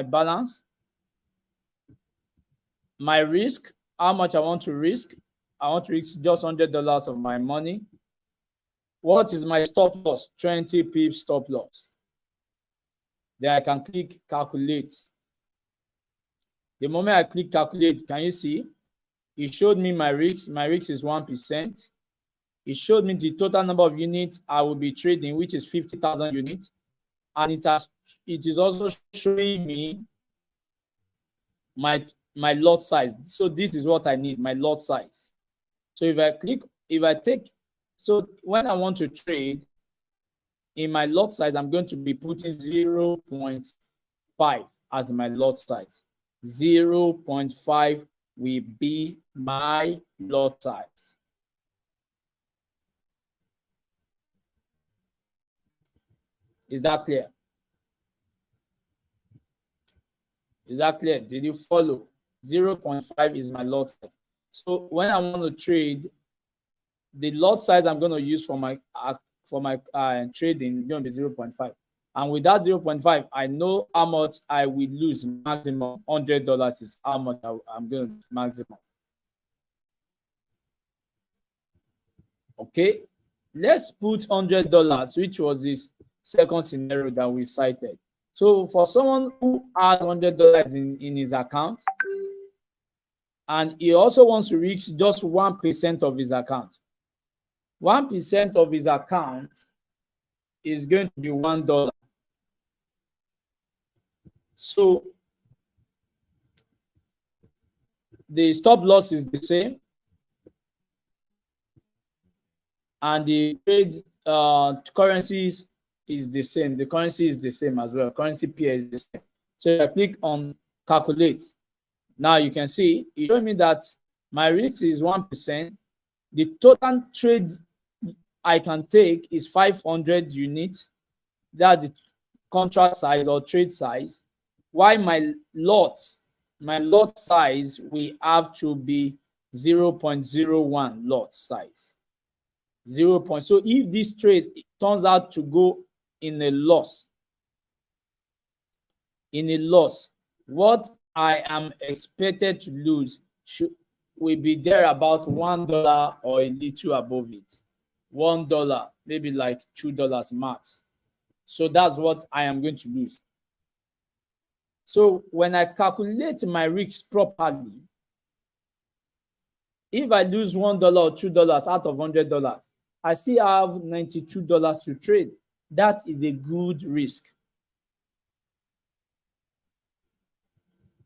balance, my risk, how much I want to risk. I want to risk just $100 of my money. What is my stop loss? 20 pips stop loss. Then I can click calculate. The moment I click calculate, can you see? It showed me my risk. My risk is 1%. It showed me the total number of units I will be trading, which is 50,000 units. And it is also showing me my lot size. So this is what I need, my lot size. So so when I want to trade, in my lot size, I'm going to be putting 0.5 as my lot size. 0.5 will be my lot size. Is that clear? Is that clear? Did you follow? 0.5 is my lot size. So when I want to trade, the lot size I'm going to use for my trading is going to be 0.5. And with that 0.5, I know how much I will lose maximum. $100 is how much I'm going to lose maximum. Okay, let's put $100, which was this second scenario that we cited. So for someone who has $100 in his account, and he also wants to reach just 1% of his account, 1% of his account is going to be $1. So the stop loss is the same, and the trade currencies is the same. The currency is the same as well. Currency pair is the same. So I click on calculate. Now you can see it showed me that my risk is 1%. The total trade I can take is 500 units. That's the contract size or trade size. Why my lot size will have to be 0.01 lot size. 0. So if this trade turns out to go in a loss, what I am expected to lose will be there about $1 or a little above it. $1, maybe like $2 max. So that's what I am going to lose. So when I calculate my risk properly, if I lose $1 or $2 out of $100, I still have $92 to trade. That is a good risk.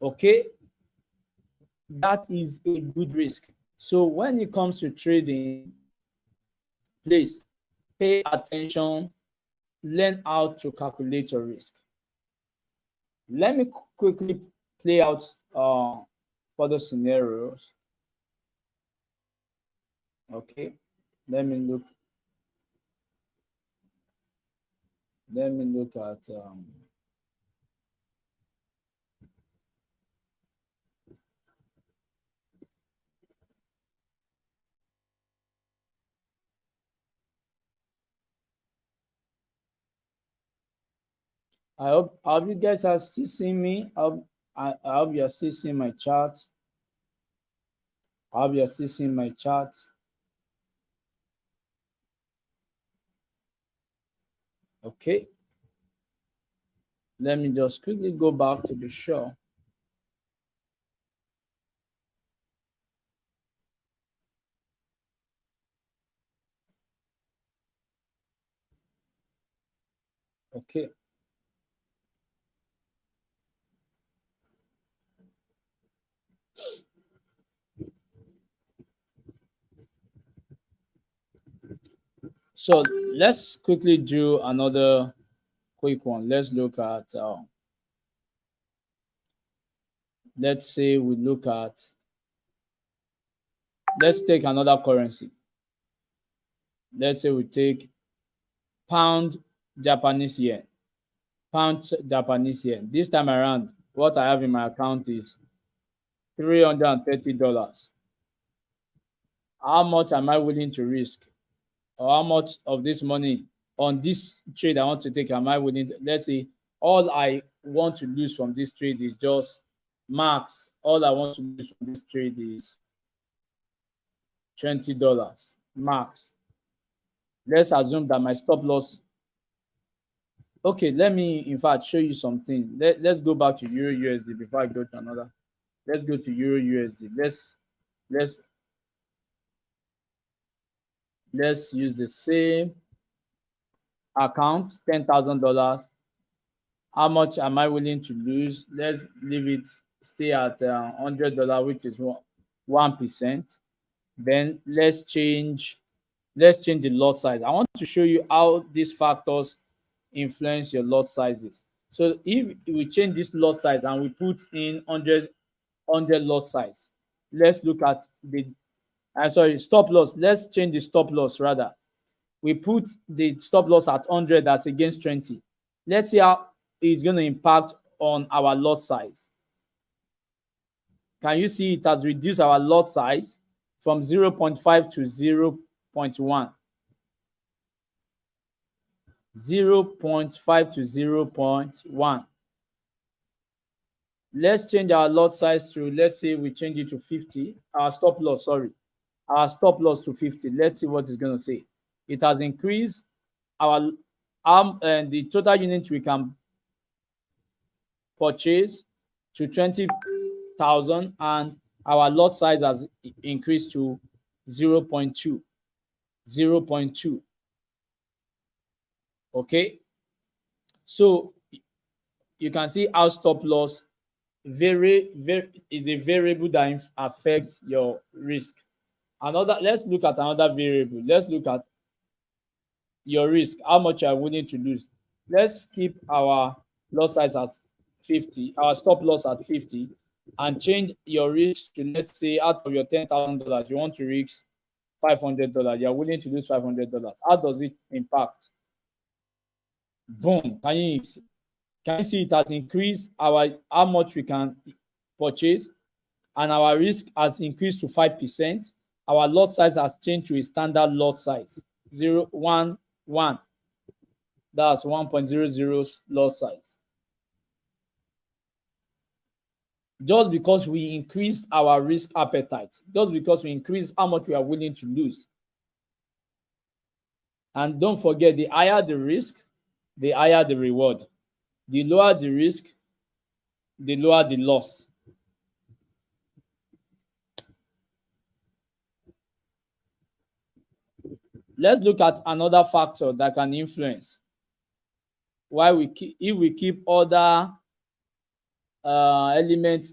Okay, that is a good risk. So when it comes to trading, please pay attention, learn how to calculate your risk. Let me quickly play out further scenarios. Okay, let me look at I hope you guys are still seeing me. I hope you are still seeing my chart. I hope you are still seeing my chart. Okay. Let me just quickly go back to the show. Okay. So let's quickly do another quick one. Let's look at, let's say we look at, let's take another currency. Let's say we take pound Japanese yen. Pound Japanese yen. This time around, what I have in my account is $330. How much am I willing to risk? Or how much of this money on this trade I want to take am I willing to, let's say all I want to lose from this trade is just max. All I want to lose from this trade is $20 max. Let's assume that my stop loss. Okay, let me in fact show you something. Let's go back to Euro USD before I go to another. Let's go to Euro USD. Let's let's use the same account, $10,000. How much am I willing to lose? Let's leave it stay at $100, which is 1%. Then let's change the lot size. I want to show you how these factors influence your lot sizes. So if we change this lot size and we put in 100 lot size, let's look at the stop loss. Let's change the stop loss rather. We put the stop loss at 100, that's against 20. Let's see how it's going to impact on our lot size. Can you see it has reduced our lot size from 0.5 to 0.1? 0.5 to 0.1. Let's change our lot size to, let's say we change it to 50. Our stop loss to 50. Let's see what it's going to say. It has increased our and the total unit we can purchase to 20,000, and our lot size has increased to 0.2. 0.2. Okay, so you can see how stop loss is a variable that affects your risk. Let's look at another variable. Let's look at your risk, how much you are willing to lose. Let's keep our lot size at 50, our stop loss at 50, and change your risk to, let's say, out of your $10,000, you want to risk $500. You are willing to lose $500. How does it impact? Boom. Can you see it has increased how much we can purchase, and our risk has increased to 5%. Our lot size has changed to a standard lot size, 0.11. That's 1.00 lot size. Just because we increased our risk appetite, just because we increased how much we are willing to lose. And don't forget, the higher the risk, the higher the reward. The lower the risk, the lower the loss. Let's look at another factor that can influence why if we keep other elements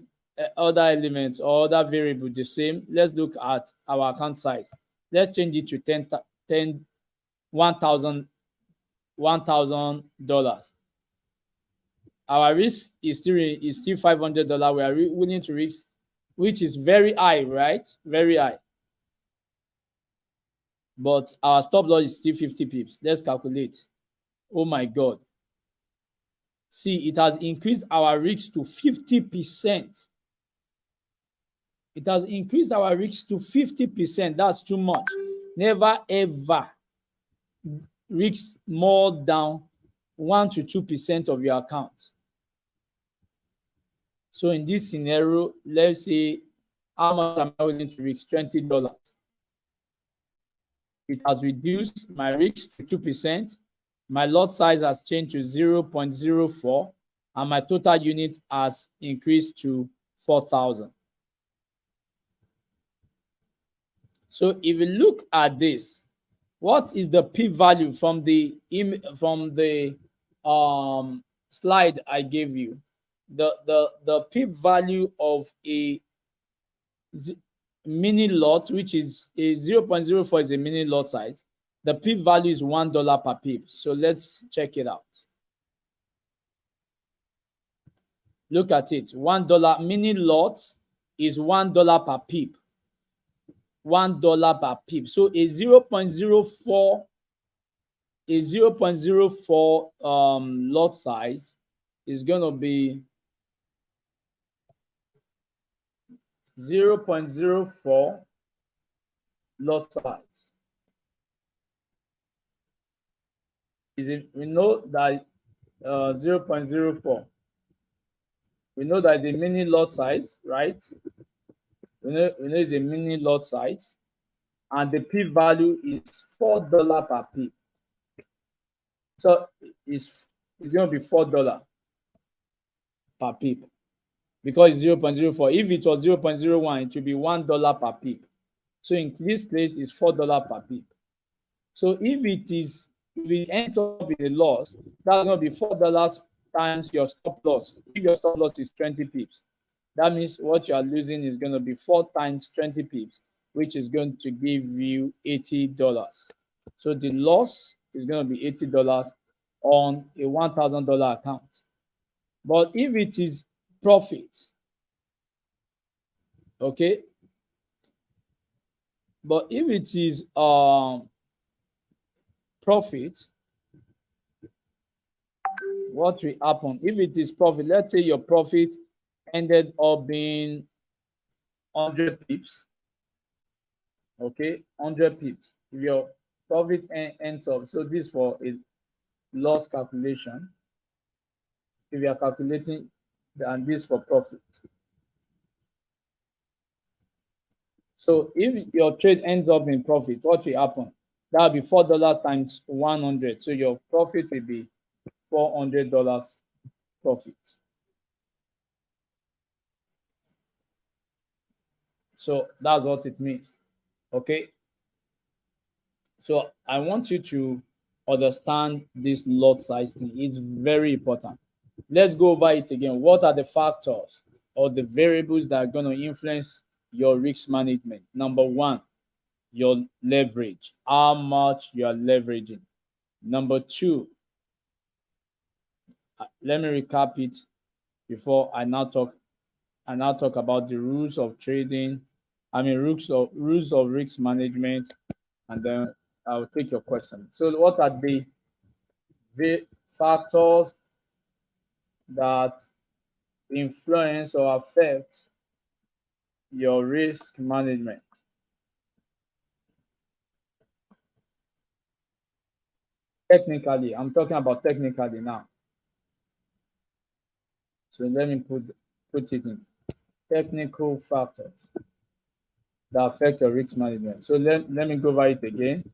or other variable the same. Let's look at our account size. Let's change it to $1,000. Our risk is still $500. We are willing to risk, which is very high, right? Very high. But our stop loss is still 50 pips. Let's calculate. Oh my God. See, it has increased our risk to 50%. It has increased our risk to 50%. That's too much. Never ever risk more than 1 to 2% of your account. So in this scenario, let's say, how much am I willing to risk? $20. It has reduced my risk to 2%. My lot size has changed to 0.04, and my total unit has increased to 4,000. So if you look at this, what is the p-value from the slide I gave you? The p-value of a mini lot, which is a 0.04, is a mini lot size. The p-value is $1 per pip. So let's check it out. Look at it. $1 mini lot is $1 per pip. $1 per pip. So a 0.04 lot size is going to be 0.04 lot size. We know that 0.04. We know that the mini lot size, right? We know it's a mini lot size, and the p value is $4 per pip. So it's going to be $4 per pip because it's 0.04. If it was 0.01, it would be $1 per pip. So in this case, it's $4 per pip. So if it ends up in a loss, that's going to be $4 times your stop loss. If your stop loss is 20 pips, that means what you are losing is going to be 4 times 20 pips, which is going to give you $80. So the loss is going to be $80 on a $1,000 account. But if it is profit, okay, but if it is profit, what will happen? If it is profit, let's say your profit ended up being 100 pips, okay, 100 pips. If your profit ends up, so this for a loss calculation, if you are calculating, and this for profit. So if your trade ends up in profit, what will happen? That will be $4 times 100. So your profit will be $400 profit. So that's what it means. Okay. So I want you to understand this lot size thing. It's very important. Let's go over it again. What are the factors or the variables that are going to influence your risk management? Number one, your leverage, how much you are leveraging. Number two, let me recap it before I now talk about the rules of trading. Rules of risk management, and then I'll take your question. So what are the factors that influence or affect your risk management? Technically, I'm talking about technically now. So let me put it in technical factors that affect your risk management. So let me go over it again.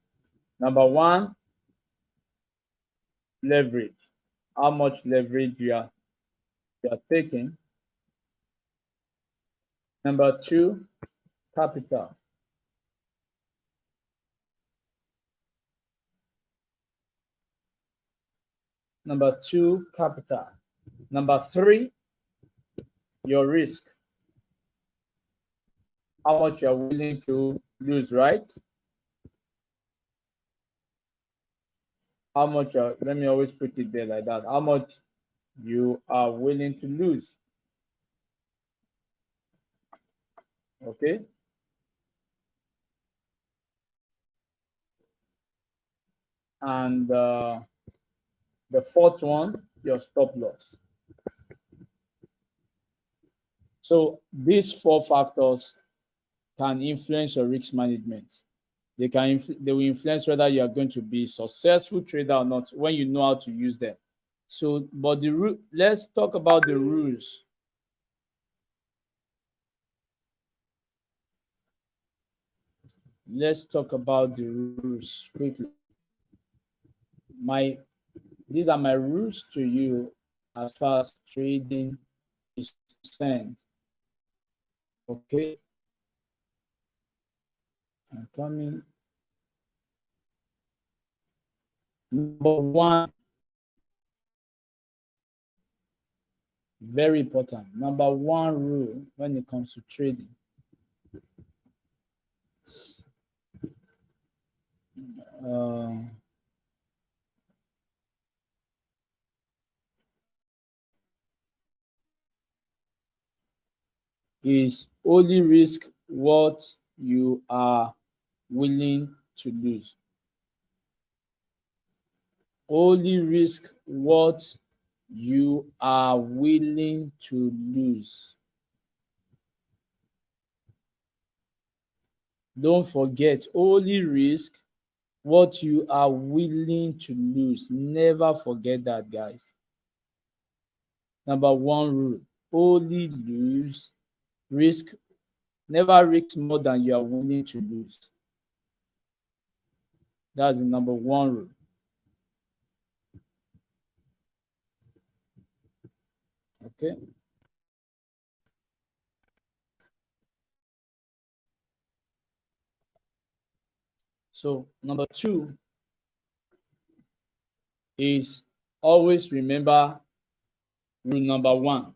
Number one, leverage. How much leverage you are taking. Number two, capital. Number two, capital. Number three, your risk. How much you're willing to lose, right? How much, let me always put it there like that. How much you are willing to lose. Okay. And the fourth one, your stop loss. So these four factors can influence your risk management. They will influence whether you are going to be a successful trader or not when you know how to use them. So, but let's talk about the rules. Let's talk about the rules quickly. My These are my rules to you as far as trading is concerned. Okay, I'm coming. Number one, very important. Number one rule when it comes to trading. Uh, is only risk what you are willing to lose. Only risk what you are willing to lose. Don't forget, only risk what you are willing to lose. Never forget that, guys. Number one rule, only risk, never risk more than you are willing to lose. That's the number one rule. Okay. So number two is always remember rule number one.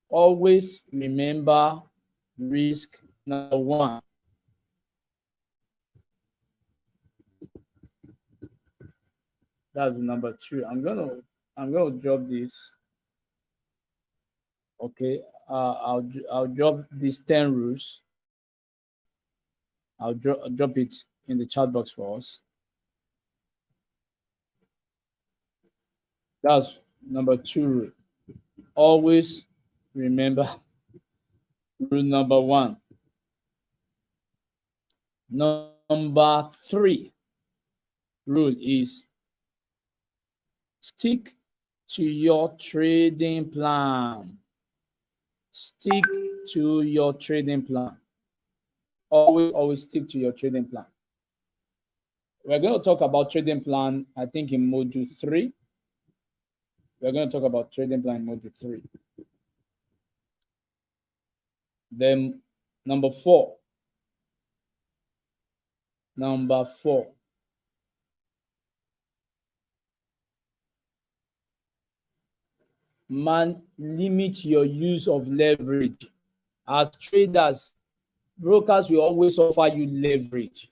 Always remember risk number one. That's number two. I'm gonna drop this. Okay. I'll drop these 10 rules. I'll drop it in the chat box for us. That's number two rule. Always remember rule number one. Number three rule is stick to your trading plan. Stick to your trading plan. Always stick to your trading plan. We're going to talk about trading plan, I think, in module 3. We're going to talk about trading plan in module 3. Then number four. Man, limit your use of leverage. As traders, brokers will always offer you leverage.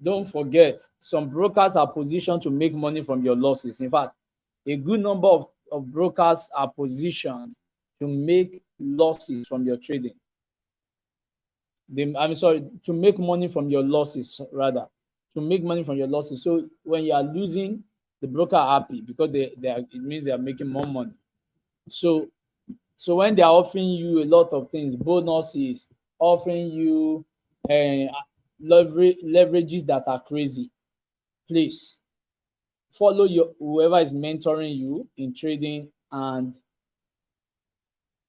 Don't forget, some brokers are positioned to make money from your losses. In fact, a good number of brokers are positioned to make losses from your trading. To make money from your losses, rather. To make money from your losses. So when you are losing, the broker are happy because it means they are making more money. So when they are offering you a lot of things, bonuses, offering you leverages that are crazy, please follow whoever is mentoring you in trading and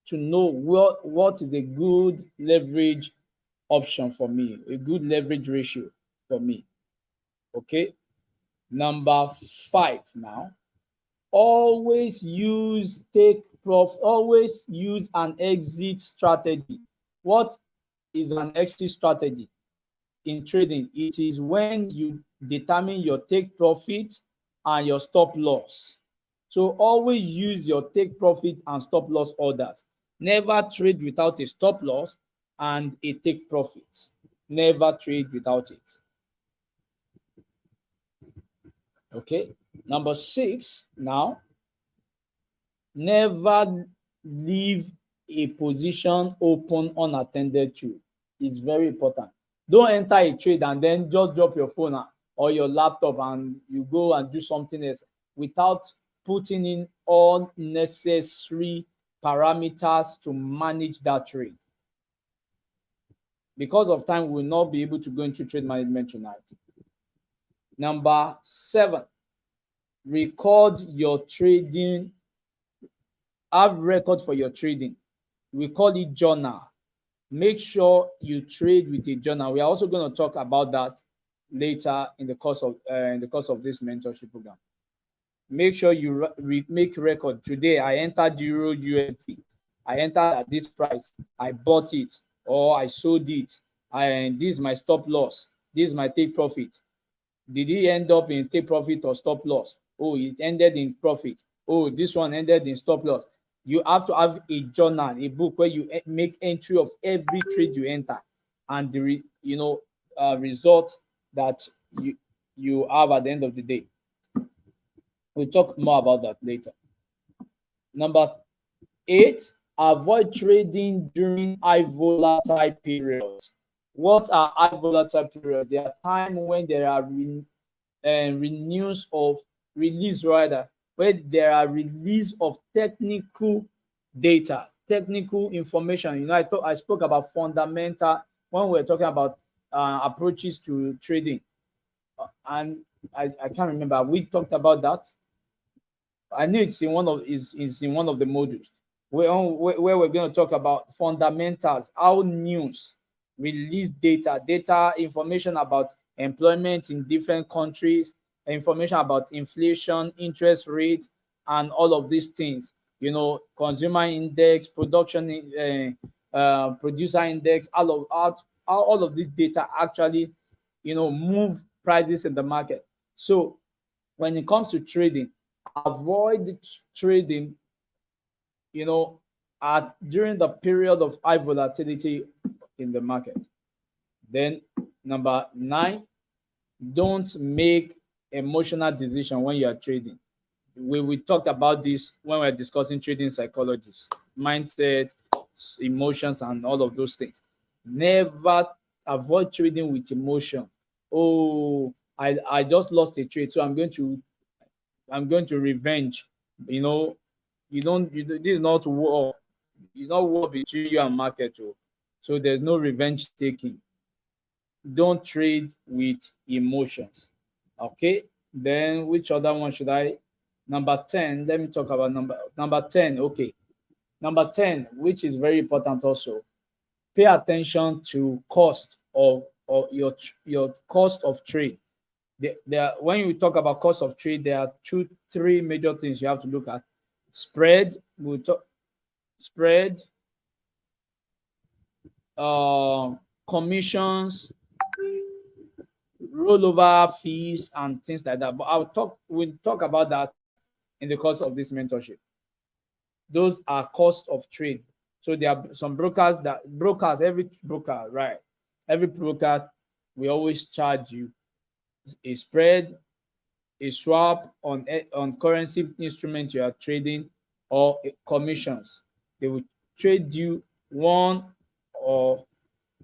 to know what is a good leverage option for me, a good leverage ratio for me. Okay. Number 5 now. Always use an exit strategy. What is an exit strategy in trading? It is when you determine your take profit and your stop loss. So always use your take profit and stop loss orders. Never trade without a stop loss and a take profit. Never trade without it. Okay. Number 6 now. Never leave a position open unattended to. It's very important. Don't enter a trade and then just drop your phone or your laptop and you go and do something else without putting in all necessary parameters to manage that trade. Because of time, we will not be able to go into trade management tonight. Number 7, record your trading. Have record for your trading. We call it journal. Make sure you trade with a journal. We are also going to talk about that later in the course of this mentorship program. Make sure you make record. Today I entered Euro USD. I entered at this price. I bought it or I sold it. This is my stop loss. This is my take profit. Did it end up in take profit or stop loss? Oh, it ended in profit. Oh, this one ended in stop loss. You have to have a journal, a book where you make entry of every trade you enter and the result that you have at the end of the day. We'll talk more about that later. Number 8, avoid trading during high volatile periods. What are high volatile periods? There are times when there are release of technical data, technical information. I spoke about fundamental when we were talking about approaches to trading, and I can't remember. We talked about that. I know it's in one of the modules where we're going to talk about fundamentals, how news release data information about employment in different countries, information about inflation, interest rate, and all of these things. Consumer index, production, producer index, all of this data actually, move prices in the market. So when it comes to trading, avoid trading, during the period of high volatility in the market. Then number 9, don't make emotional decision when you are trading. We talked about this when we were discussing trading psychologists, mindset, emotions, and all of those things. Never avoid trading with emotion. Oh, I just lost a trade, so I'm going to revenge. This is not war. It's not war between you and market. So there's no revenge taking. Don't trade with emotions. Okay. Then which other one should I? Number 10. Let me talk about number 10. Okay. Number 10, which is very important also. Pay attention to cost of your cost of trade. When we talk about cost of trade, there are 3 major things you have to look at. Spread, commissions, rollover fees, and things like that. But we'll talk about that in the course of this mentorship. Those are cost of trade. So there are some brokers, every broker, right? Every broker, we always charge you a spread, a swap on currency instrument you are trading, or commissions. They will trade you one or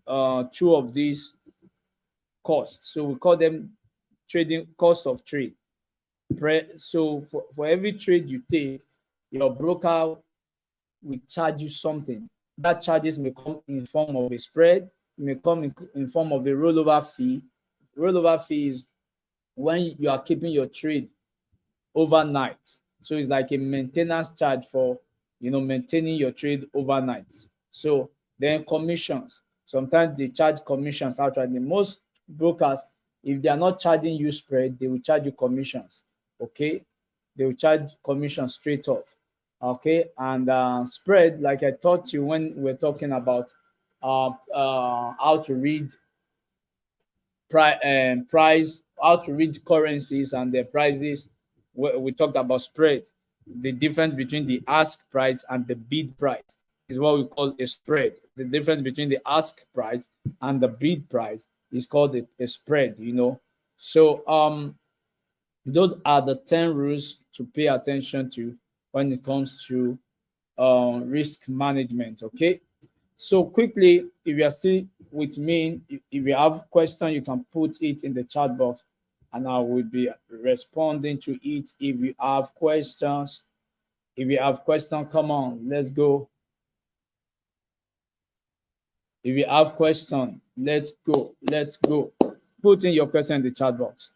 2 of these costs. So we call them trading cost of trade. So for every trade you take, your broker will charge you something. That charges may come in form of a spread, it may come in form of a rollover fee. Rollover fee is when you are keeping your trade overnight. So it's like a maintenance charge for maintaining your trade overnight. So then commissions. Sometimes they charge commissions outright. Most brokers, if they are not charging you spread, they will charge you commissions. Okay, they will charge commissions straight off. Okay, and spread, like I taught you when we're talking about how to read price, how to read currencies and their prices. We talked about spread. The difference between the ask price and the bid price is what we call a spread. The difference between the ask price and the bid price is called a spread. So those are the 10 rules to pay attention to when it comes to risk management. Okay, so quickly, if you are still with me, if you have questions, you can put it in the chat box and I will be responding to it. If you have questions, come on, let's go. If you have questions, let's go. Put in your question in the chat box.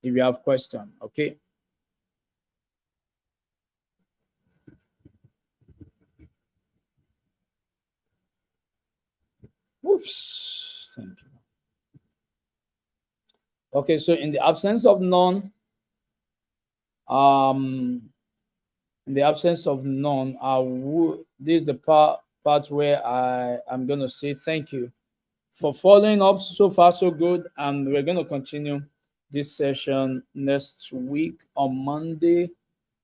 if you have question. Okay. Oops. Thank you. Okay, so in the absence of none, um, in the absence of none, this is the part where I am gonna say thank you for following up. So far so good, and we're gonna continue this session next week on Monday.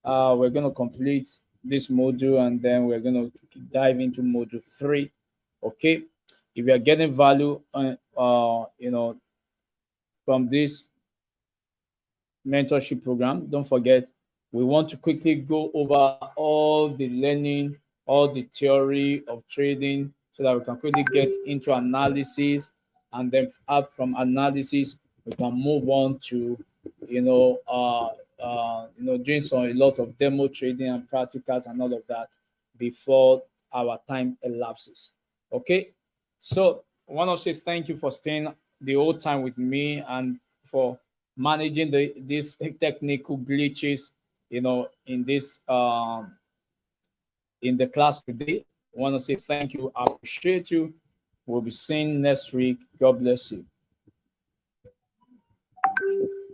We're gonna complete this module, and then we're gonna dive into module 3. Okay, if you are getting value from this mentorship program, don't forget, we want to quickly go over all the learning, all the theory of trading, so that we can quickly get into analysis, and then up from analysis we can move on to doing a lot of demo trading and practicals and all of that before our time elapses. Okay, so I want to say thank you for staying the whole time with me and for managing these technical glitches, in this in the class today. I want to say thank you. I appreciate you. We'll be seeing next week. God bless you.